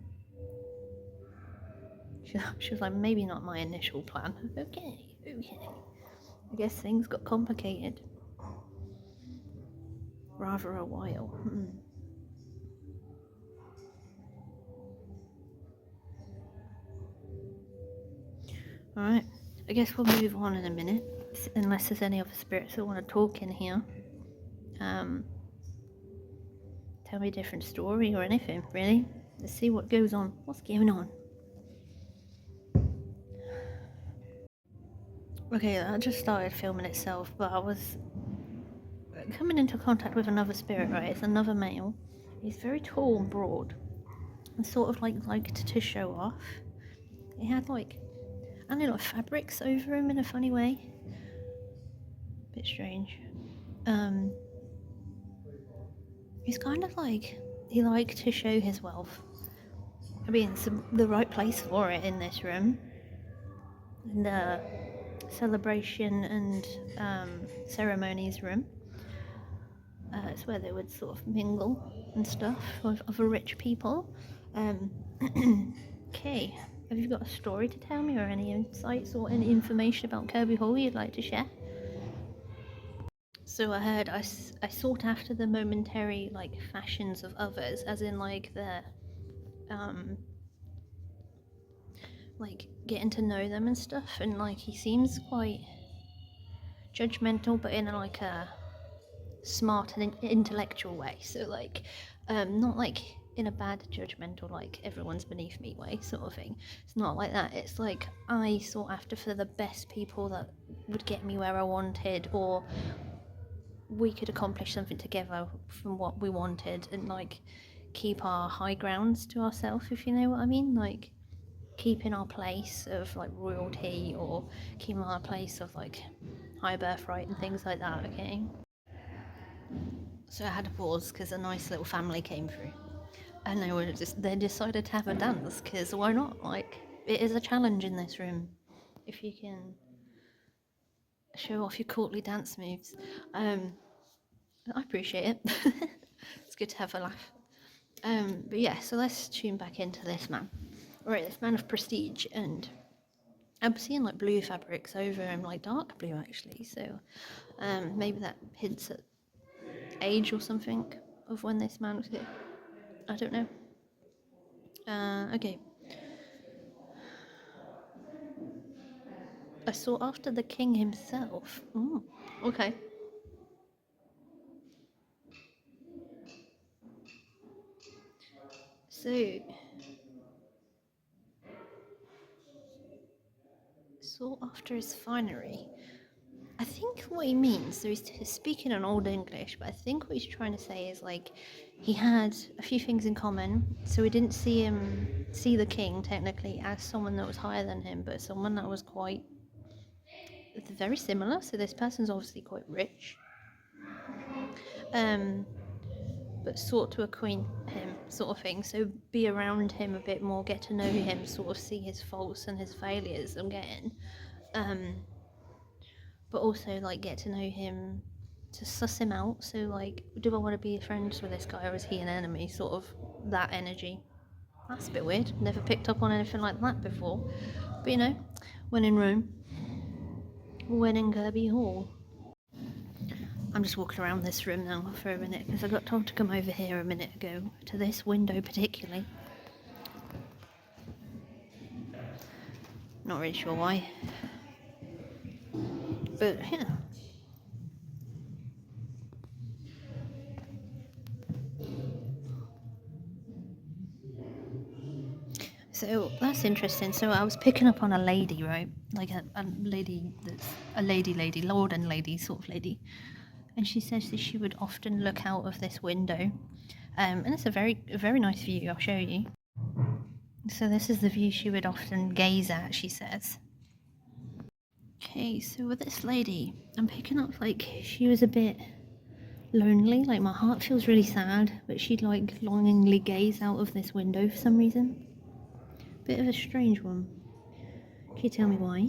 She was like, maybe not my initial plan. Okay. I guess things got complicated. Rather a while. Alright. I guess we'll move on in a minute. Unless there's any other spirits that want to talk in here. Tell me a different story or anything, really. Let's see what goes on. What's going on? Okay, I just started filming itself, but I was coming into contact with another spirit, right? It's another male. He's very tall and broad, and sort of like liked to show off. He had like, I don't know, fabrics over him in a funny way. Bit strange. He's kind of like, he liked to show his wealth. I mean, it's the right place for it in this room. In the celebration and ceremonies room. It's where they would sort of mingle and stuff with other rich people. Okay, have you got a story to tell me or any insights or any information about Kirby Hall you'd like to share? So I heard I sought after the momentary like fashions of others, as in like the like getting to know them and stuff, and like he seems quite judgmental, but in like a smart and intellectual way. So like, not like in a bad judgmental like everyone's beneath me way sort of thing. It's not like that. It's like I sought after for the best people that would get me where I wanted, or we could accomplish something together from what we wanted, and like keep our high grounds to ourselves, if you know what I mean. Like keeping our place of like royalty, or keeping our place of like high birthright and things like that. Okay. So I had to pause because a nice little family came through, and they decided to have a dance because why not? Like it is a challenge in this room if you can show off your courtly dance moves. I appreciate it. It's good to have a laugh. But yeah, so let's tune back into this man. Right, this man of prestige, and I'm seeing like blue fabrics over him, like dark blue actually. So maybe that hints at age or something of when this man was here. I don't know. Okay. I sought after the king himself. Okay. So, sought after his finery. I think what he means, so he's speaking in Old English, but I think what he's trying to say is like he had a few things in common. So we didn't see the king technically as someone that was higher than him, but someone that was quite very similar. So this person's obviously quite rich. But sought to acquaint him, sort of thing. So be around him a bit more, get to know him, sort of see his faults and his failures. I'm getting, but also like get to know him, to suss him out. So like, do I want to be friends with this guy, or is he an enemy? Sort of that energy. That's a bit weird. Never picked up on anything like that before. But you know, when in Rome, when in Kirby Hall. I'm just walking around this room now for a minute because I got told to come over here a minute ago to this window particularly. Not really sure why. But yeah. So that's interesting. So I was picking up on a lady, right? Like a lady that's a lady, lord and lady sort of lady. And she says that she would often look out of this window. And it's a very nice view, I'll show you. So this is the view she would often gaze at, she says. Okay, so with this lady, I'm picking up like she was a bit lonely, like my heart feels really sad, but she'd like longingly gaze out of this window for some reason. Bit of a strange one. Can you tell me why?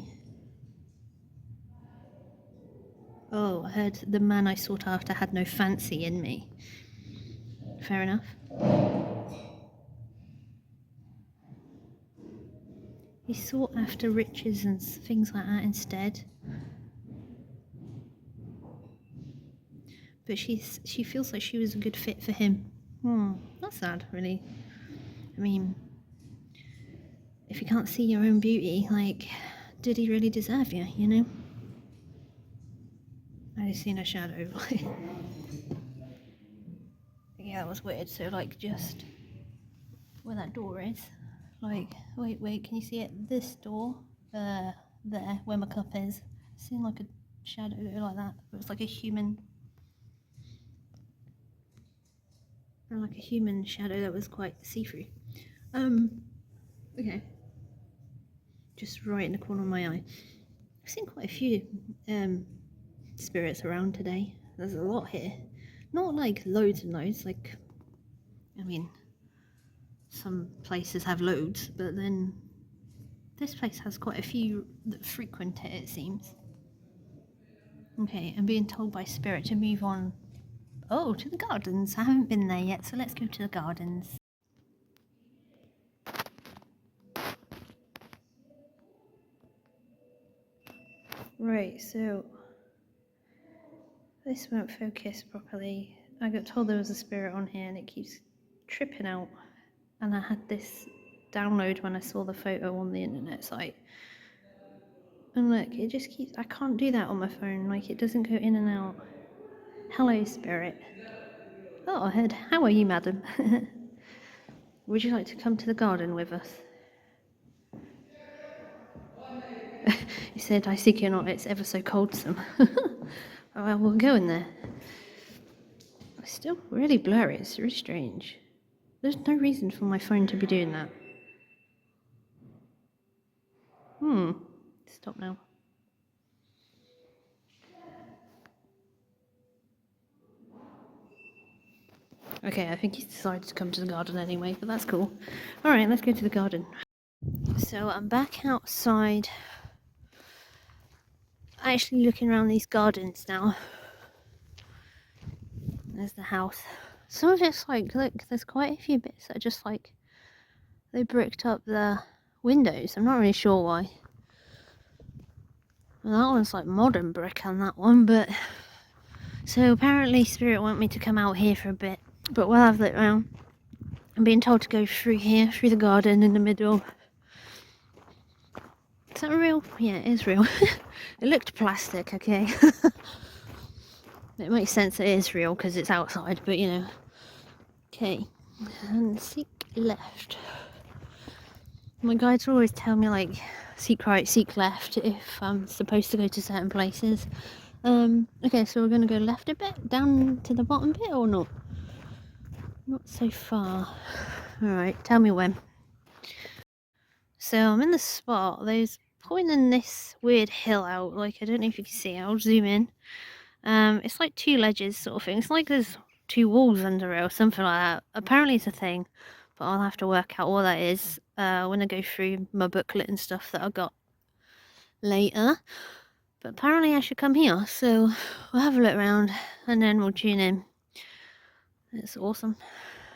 Oh, I heard the man I sought after had no fancy in me. Fair enough. He sought after riches and things like that instead. But she feels like she was a good fit for him. That's sad, really. I mean, if you can't see your own beauty, like, did he really deserve you, you know? I just seen a shadow. Yeah, that was weird. So, like, just where that door is, like, wait, can you see it? This door, there, where my cup is. Seemed like a shadow like that. It was like a human, shadow that was quite see-through. Okay. Just right in the corner of my eye. I've seen quite a few spirits around today. There's a lot here. Not like loads and loads, like, I mean, some places have loads, but then this place has quite a few that frequent it, it seems. Okay, I'm being told by Spirit to move on. Oh, to the gardens. I haven't been there yet, so let's go to the gardens. Right, so this won't focus properly. I got told there was a spirit on here and it keeps tripping out. And I had this download when I saw the photo on the internet site. And look, it just keeps, I can't do that on my phone, like it doesn't go in and out. Hello, spirit. Oh, I heard, how are you, madam? Would you like to come to the garden with us? He said, I seek you not, it's ever so coldsome. Oh, well, we'll go in there. It's still really blurry, it's really strange. There's no reason for my phone to be doing that. Stop now. Okay, I think he's decided to come to the garden anyway, but that's cool. Alright, let's go to the garden. So I'm back outside, actually looking around these gardens now. There's the house. Some of it's like, look, there's quite a few bits that are just like, they bricked up the windows. I'm not really sure why. Well, that one's like modern brick on that one, but... So apparently Spirit want me to come out here for a bit, but we'll have that around. I'm being told to go through here, through the garden in the middle. Is that real? Yeah, it is real. It looked plastic, okay. It makes sense it is real because it's outside, but you know. Okay, and seek left. My guides always tell me like, seek right, seek left if I'm supposed to go to certain places. Okay, so we're gonna go left a bit, down to the bottom bit or not? Not so far. Alright, tell me when. So I'm in the spot. There's pointing this weird hill out. Like, I don't know if you can see. I'll zoom in. It's like two ledges sort of thing. It's like there's two walls under it or something like that. Apparently it's a thing, but I'll have to work out what that is when I go through my booklet and stuff that I got later. But apparently I should come here, so we'll have a look around and then we'll tune in. It's awesome.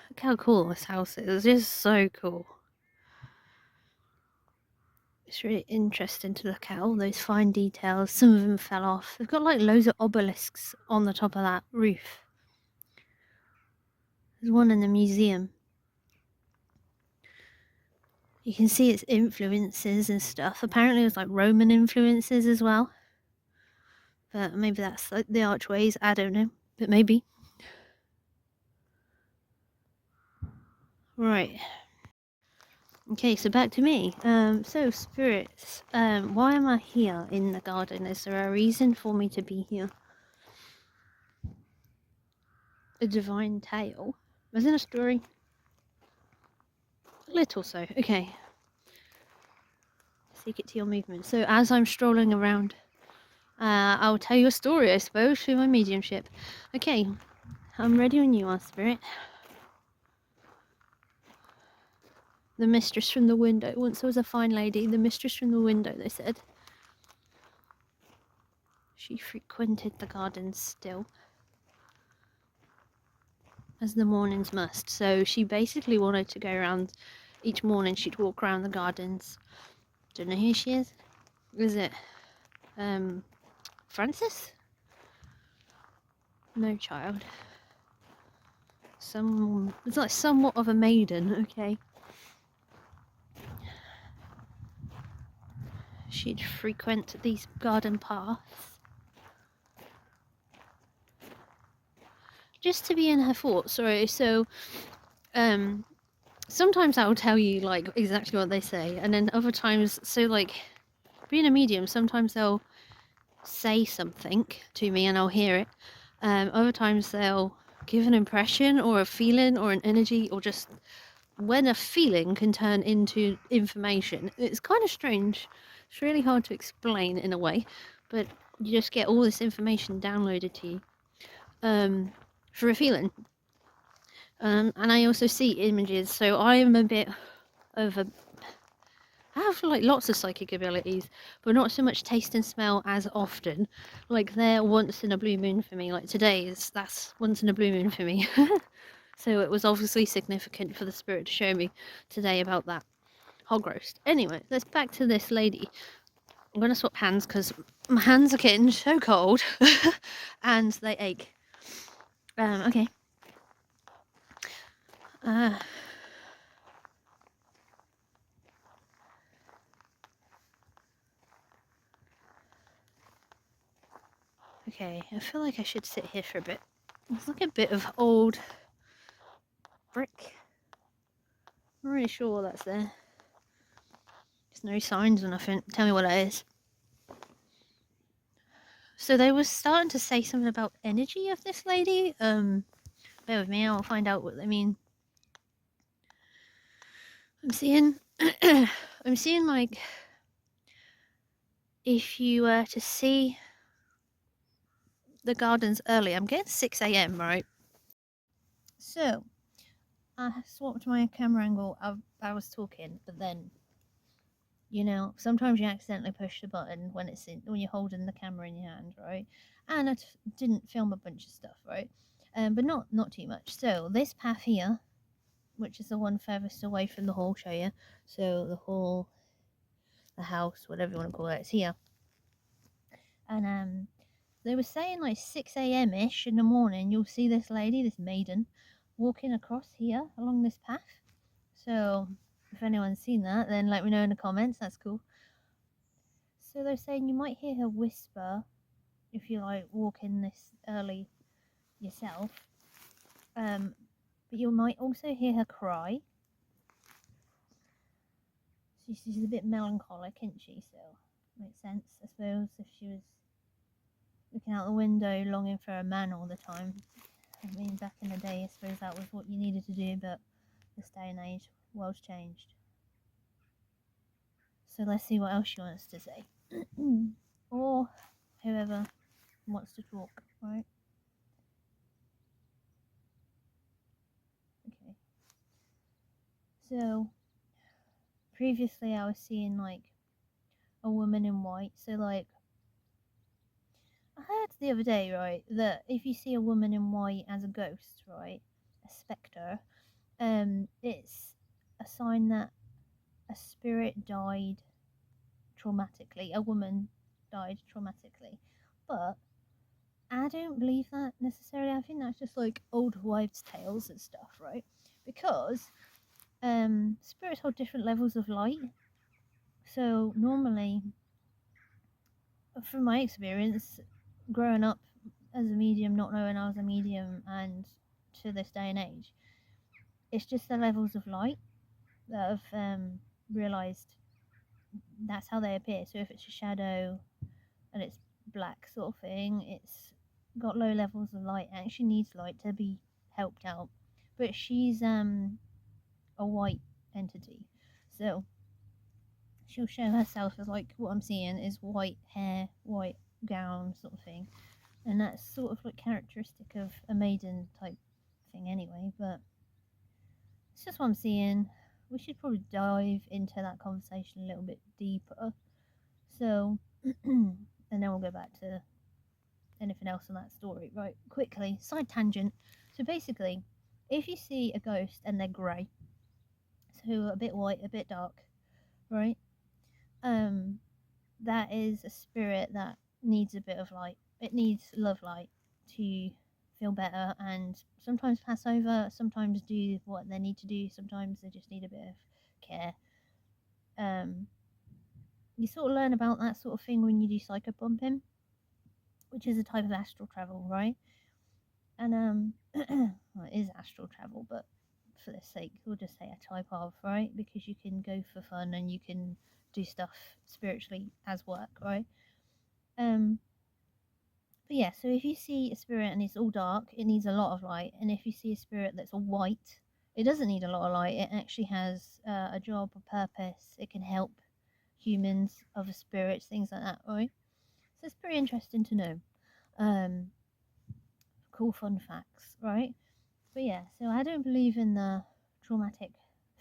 Look how cool this house is. It's just so cool. It's really interesting to look at all those fine details. Some of them fell off. They've got like loads of obelisks on the top of that roof. There's one in the museum. You can see its influences and stuff. Apparently there's like Roman influences as well. But maybe that's like the archways. I don't know. But maybe. Right. Okay, so back to me. So spirits, why am I here in the garden? Is there a reason for me to be here? A divine tale? Wasn't a story? A little so. Okay. Seek it to your movement. So as I'm strolling around, I'll tell you a story, I suppose, through my mediumship. Okay, I'm ready when you are, spirit. The mistress from the window. Once there was a fine lady, the mistress from the window, they said. She frequented the gardens still, as the mornings must. So she basically wanted to go around each morning. She'd walk around the gardens. Don't know who she is. Is it Francis? No, child. It's like somewhat of a maiden. Okay. She'd frequent these garden paths just to be in her thoughts. Sorry. So sometimes I'll tell you like exactly what they say, and then other times, so like being a medium, sometimes they'll say something to me and I'll hear it. Other times they'll give an impression or a feeling or an energy, or just when a feeling can turn into information. It's kind of strange. It's really hard to explain in a way, but you just get all this information downloaded to you for a feeling. And I also see images, so I am a bit of a... I have like lots of psychic abilities, but not so much taste and smell as often. Like they're once in a blue moon for me. Like that's once in a blue moon for me. So it was obviously significant for the spirit to show me today about that hog roast. Anyway, let's back to this lady. I'm gonna swap hands because my hands are getting so cold and they ache. Okay. Okay, I feel like I should sit here for a bit. It's like a bit of old brick. I'm not really sure what that's there. There's no signs or nothing. Tell me what that is. So they were starting to say something about energy of this lady. Bear with me, I'll find out what they mean. I'm seeing like, if you were to see the gardens early, I'm getting 6 a.m, right? So I swapped my camera angle. I was talking, but then, you know, sometimes you accidentally push the button when you're holding the camera in your hand, right? And I didn't film a bunch of stuff, right? But not too much. So this path here, which is the one furthest away from the hall, show you. So the hall, the house, whatever you want to call it, it's here. And they were saying like 6 a.m. ish in the morning, you'll see this lady, this maiden, walking across here along this path. So if anyone's seen that, then let me know in the comments. That's cool. So they're saying you might hear her whisper if you like walk in this early yourself. But you might also hear her cry. She's a bit melancholic, isn't she? So makes sense, I suppose, if she was looking out the window longing for a man all the time. I mean, back in the day, I suppose that was what you needed to do, but this day and age, world's changed. So let's see what else she wants to say. Or whoever wants to talk, right? Okay. So, previously I was seeing like a woman in white. So like, I heard the other day, right, that if you see a woman in white as a ghost, right, a spectre, it's a sign that a spirit died traumatically. A woman died traumatically. But I don't believe that necessarily. I think that's just like old wives' tales and stuff, right? Because spirits hold different levels of light. So normally, from my experience, growing up as a medium, not knowing I was a medium, and to this day and age, it's just the levels of light that I've realised that's how they appear. So if it's a shadow and it's black sort of thing, it's got low levels of light. It actually needs light to be helped out. But she's a white entity, so she'll show herself as like what I'm seeing is white hair, white gown sort of thing, and that's sort of like characteristic of a maiden type thing anyway. But it's just what I'm seeing. We should probably dive into that conversation a little bit deeper. So, and then we'll go back to anything else on that story. Right, quickly, side tangent. So basically, if you see a ghost and they're grey, so a bit white, a bit dark, right? Um, that is a spirit that needs a bit of light. It needs love light to feel better, and sometimes pass over, sometimes do what they need to do, sometimes they just need a bit of care. You sort of learn about that sort of thing when you do psychopumping, which is a type of astral travel, right? And well, it is astral travel, but for this sake, we'll just say a type of, right? Because you can go for fun and you can do stuff spiritually as work, right? But yeah, so if you see a spirit and it's all dark, it needs a lot of light. And if you see a spirit that's all white, it doesn't need a lot of light. It actually has a job, a purpose. It can help humans, other spirits, things like that, right? So it's pretty interesting to know. Um, cool fun facts, right? But yeah, so I don't believe in the traumatic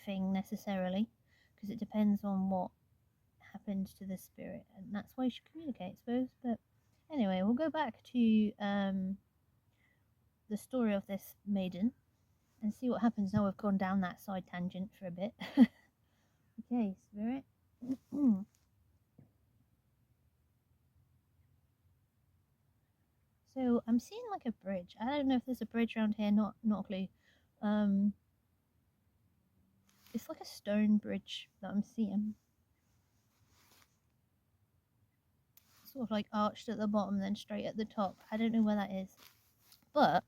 thing necessarily, because it depends on what happened to the spirit, and that's why you should communicate, I suppose. But anyway, we'll go back to the story of this maiden and see what happens now we've gone down that side tangent for a bit. Okay, spirit. So I'm seeing like a bridge. I don't know if there's a bridge around here. Not a clue. Um, it's like a stone bridge that I'm seeing. Sort of like arched at the bottom, then straight at the top. I don't know where that is, but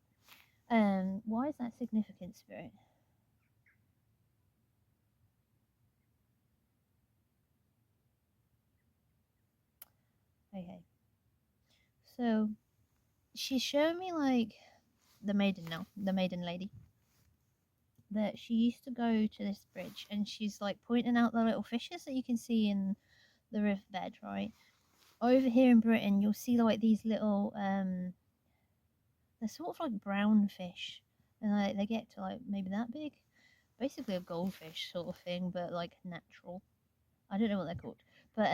why is that significant, spirit? Okay, so she's showing me like the maiden now, the maiden lady, that she used to go to this bridge, and she's like pointing out the little fishes that you can see in the riverbed, right? Over here in Britain, you'll see like these little they're sort of like brown fish, and like they get to like maybe that big, basically a goldfish sort of thing, but like natural. I don't know what they're called, but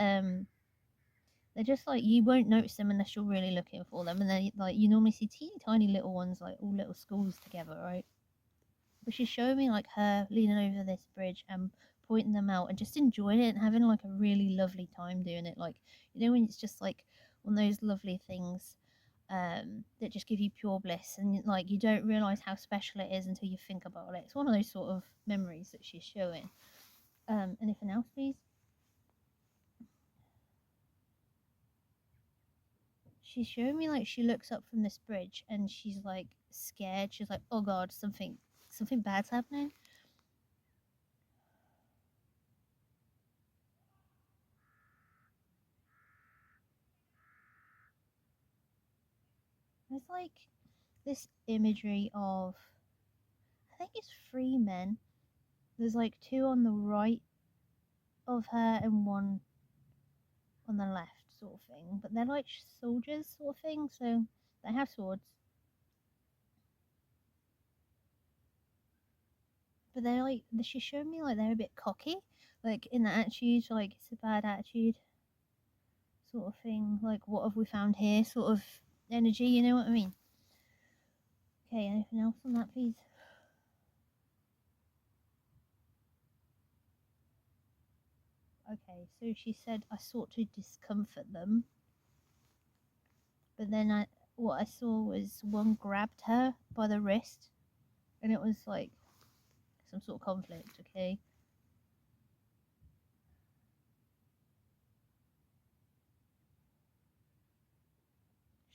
they're just like you won't notice them unless you're really looking for them, and then like you normally see teeny tiny little ones, like all little schools together, right? But she's showing me like her leaning over this bridge and pointing them out and just enjoying it and having like a really lovely time doing it. Like, you know, when it's just like one of those lovely things that just give you pure bliss, and like you don't realize how special it is until you think about it. It's one of those sort of memories that she's showing. Anything else, please? She's showing me like she looks up from this bridge and she's like scared. She's like, oh god, something bad's happening. There's like this imagery of, I think it's three men. There's like two on the right of her and one on the left, sort of thing. But they're like soldiers, sort of thing. So they have swords, but they're like she showed me like they're a bit cocky, like in the attitude, like it's a bad attitude, sort of thing. Like what have we found here, sort of energy. You know what I mean? Okay, anything else on that, please? Okay, so she said I sought to discomfort them, but then what I saw was one grabbed her by the wrist, and it was like some sort of conflict. Okay.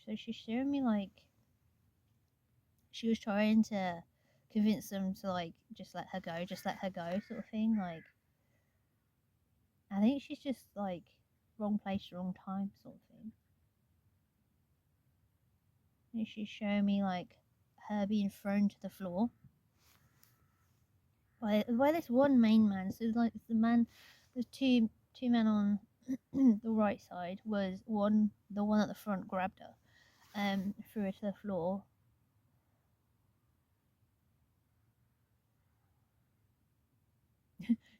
So she's showing me like she was trying to convince them to like just let her go, sort of thing. Like I think she's just like wrong place, wrong time, sort of thing. And she's showing me like her being thrown to the floor by this one main man. So like the man, there's two men on the right side. Was the one at the front grabbed her, threw her to the floor.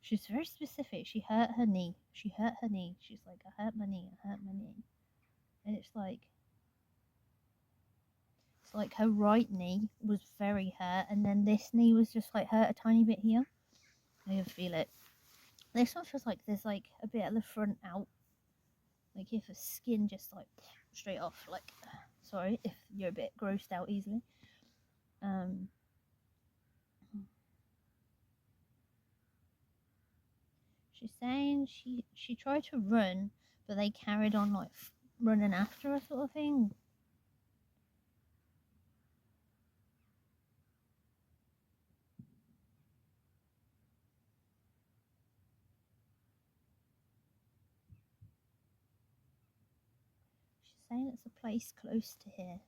She's very specific. She hurt her knee. She's like, I hurt my knee. And it's like her right knee was very hurt, and then this knee was just like hurt a tiny bit here. I can feel it. This one feels like there's like a bit at the front out, like if the skin just like straight off. Like, sorry if you're a bit grossed out easily. She's saying she tried to run, but they carried on like running after her, sort of thing. She's saying it's a place close to here.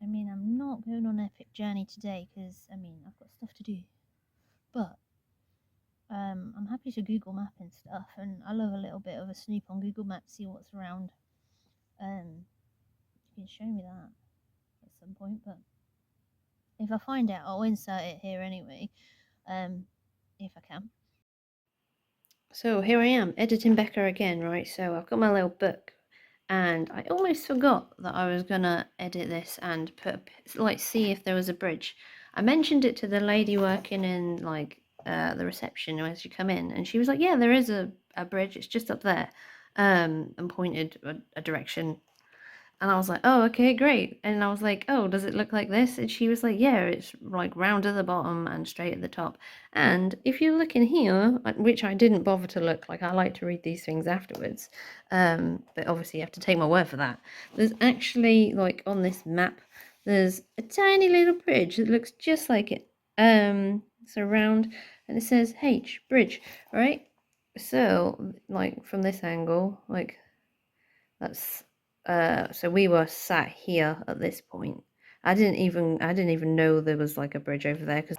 I mean, I'm not going on an epic journey today because I mean I've got stuff to do, but I'm happy to Google Map and stuff, and I love a little bit of a snoop on Google Maps, see what's around. You can show me that at some point, but if I find out, I'll insert it here anyway, if I can. So here I am, editing Becca again, right? So I've got my little book, and I almost forgot that I was gonna edit this and see if there was a bridge. I mentioned it to the lady working in the reception as you come in, and she was like, "Yeah, there is a bridge. It's just up there," and pointed a direction. And I was like, "Oh, okay, great." And I was like, "Oh, does it look like this?" And she was like, "Yeah, it's like round at the bottom and straight at the top. And if you look in here, which I didn't bother to look, like I like to read these things afterwards, but obviously you have to take my word for that. There's actually like on this map, there's a tiny little bridge that looks just like it. It's a round, and it says H bridge, right? So like from this angle, like that's so we were sat here at this point. I didn't even know there was like a bridge over there because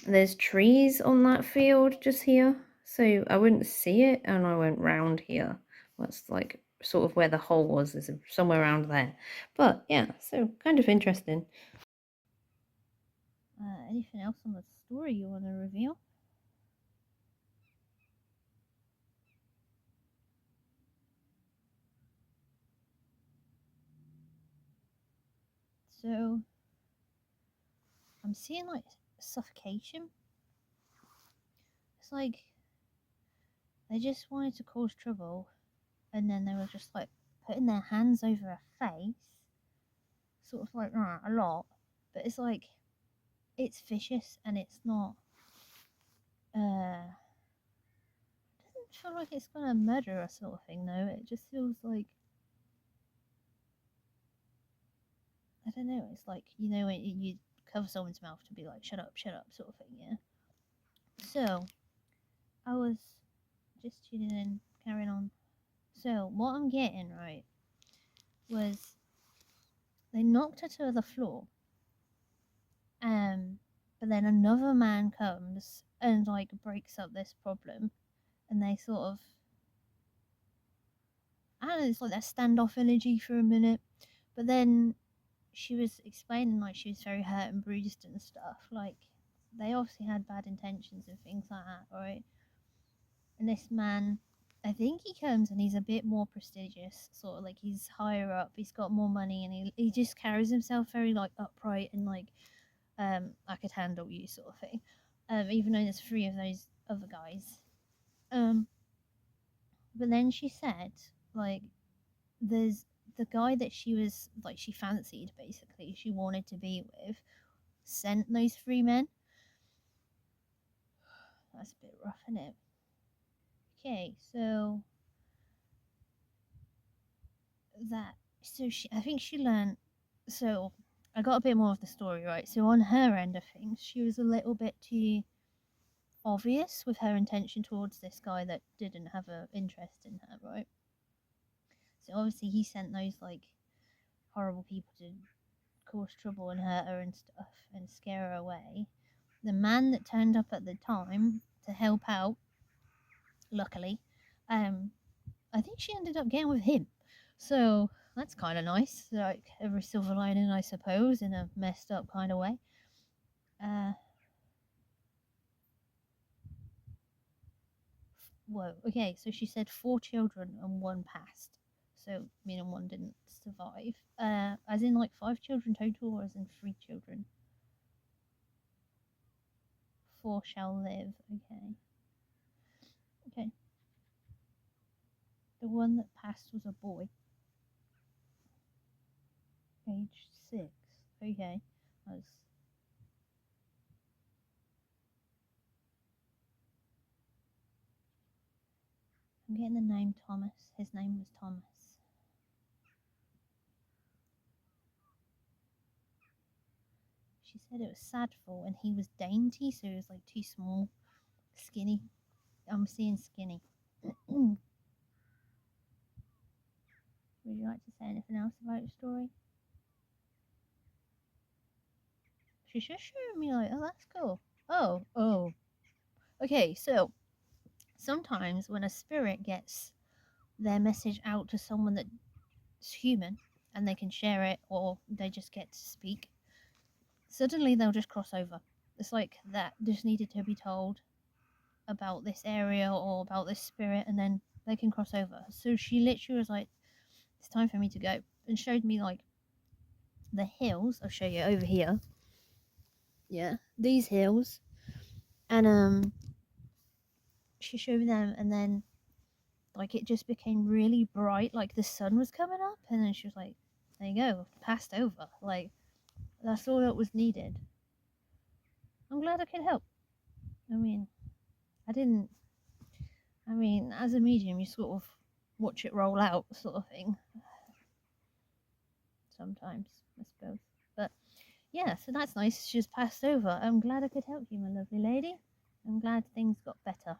there's trees on that field just here, so I wouldn't see it, and I went round here. That's like sort of where the hole was, is somewhere around there. But yeah, so kind of interesting. Anything else on the story you want to reveal? So I'm seeing like suffocation. It's like they just wanted to cause trouble, and then they were just like putting their hands over her face, sort of like a lot. But it's like it's vicious and it's not. Doesn't feel like it's gonna murder her, sort of thing. Though it just feels like I don't know. It's like when you cover someone's mouth to be like shut up, sort of thing. Yeah. So I was just tuning in, carrying on. So what I'm getting right was they knocked her to the floor, but then another man comes and like breaks up this problem, and they sort of I don't know, it's like that standoff energy for a minute, but then she was explaining like she was very hurt and bruised and stuff. Like they obviously had bad intentions and things like that, right? And this man, I think he comes and he's a bit more prestigious, sort of like he's higher up, he's got more money, and he just carries himself very like upright and like I could handle you sort of thing. Even though there's three of those other guys. But then she said, like, there's the guy that she was like she fancied, basically she wanted to be with, sent those three men. That's a bit rough, isn't it? Okay, so that so she I think she learned. So I got a bit more of the story, right? So on her end of things, she was a little bit too obvious with her intention towards this guy that didn't have an interest in her, right? So obviously he sent those like horrible people to cause trouble and hurt her and stuff and scare her away. The man that turned up at the time to help out, luckily, I think she ended up getting with him. So that's kind of nice. Like every silver lining, I suppose, in a messed up kind of way. Uh, Whoa. Okay, so she said 4 children and one passed. So meaning one didn't survive. As in like 5 children total, or as in 3 children? 4 shall live. Okay. Okay. The one that passed was a boy, age 6. Okay. That's I'm getting the name Thomas. His name was Thomas. She said it was sadful and he was dainty, so he was like too small, skinny. I'm seeing skinny. Would you like to say anything else about your story? She's just showing me like, oh, that's cool. Oh. Okay, so sometimes when a spirit gets their message out to someone that's human and they can share it or they just get to speak, suddenly they'll just cross over. It's like that just needed to be told about this area or about this spirit, and then they can cross over. So she literally was like, it's time for me to go, and showed me like the hills. I'll show you over here. Yeah, these hills. And she showed me them, and then like it just became really bright, like the sun was coming up, and then she was like, there you go, passed over. Like that's all that was needed. I'm glad I could help. I mean, I didn't I mean, as a medium, you sort of watch it roll out, sort of thing. Sometimes, I suppose. But yeah, so that's nice. She's passed over. I'm glad I could help you, my lovely lady. I'm glad things got better.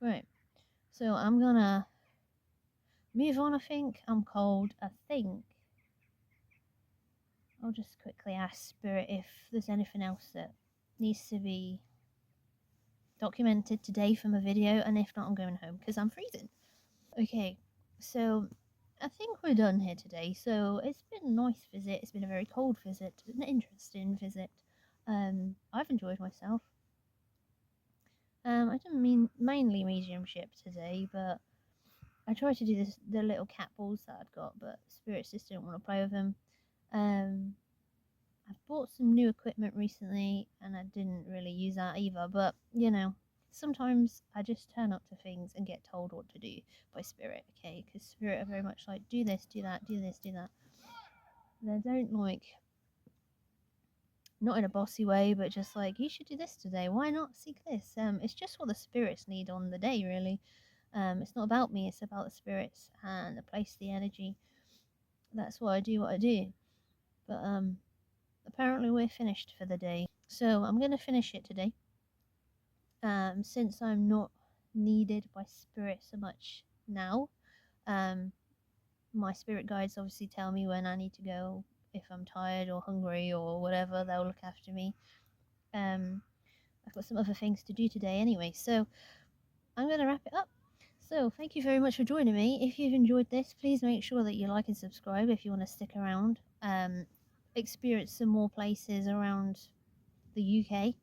Right. So I'm gonna move on, I think. I'm cold. I think I'll just quickly ask Spirit if there's anything else that needs to be documented today from a video, and if not, I'm going home because I'm freezing. Okay, so I think we're done here today. So it's been a nice visit. It's been a very cold visit, an interesting visit. I've enjoyed myself. I didn't mean mainly mediumship today, but I tried to do the little cat balls that I'd got, but spirits just didn't want to play with them. I've bought some new equipment recently, and I didn't really use that either. But you know, sometimes I just turn up to things and get told what to do by spirit. Okay, because spirit are very much like do this, do that, do this, do that. They don't like not in a bossy way, but just like you should do this today. Why not seek this? It's just what the spirits need on the day, really. It's not about me. It's about the spirits and the place, the energy. That's why I do what I do. But apparently we're finished for the day, so I'm gonna finish it today. Since I'm not needed by spirit so much now, my spirit guides obviously tell me when I need to go. If I'm tired or hungry or whatever, they'll look after me. I've got some other things to do today anyway, so I'm going to wrap it up. So thank you very much for joining me. If you've enjoyed this, please make sure that you like and subscribe if you want to stick around. Experience some more places around the UK.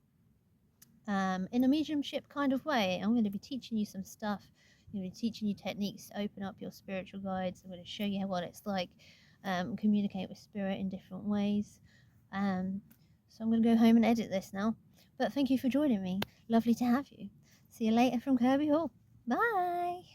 In a mediumship kind of way. I'm going to be teaching you some stuff. I'm going to be teaching you techniques to open up your spiritual guides. I'm going to show you what it's like, communicate with spirit in different ways. So I'm going to go home and edit this now. But thank you for joining me. Lovely to have you. See you later from Kirby Hall. Bye!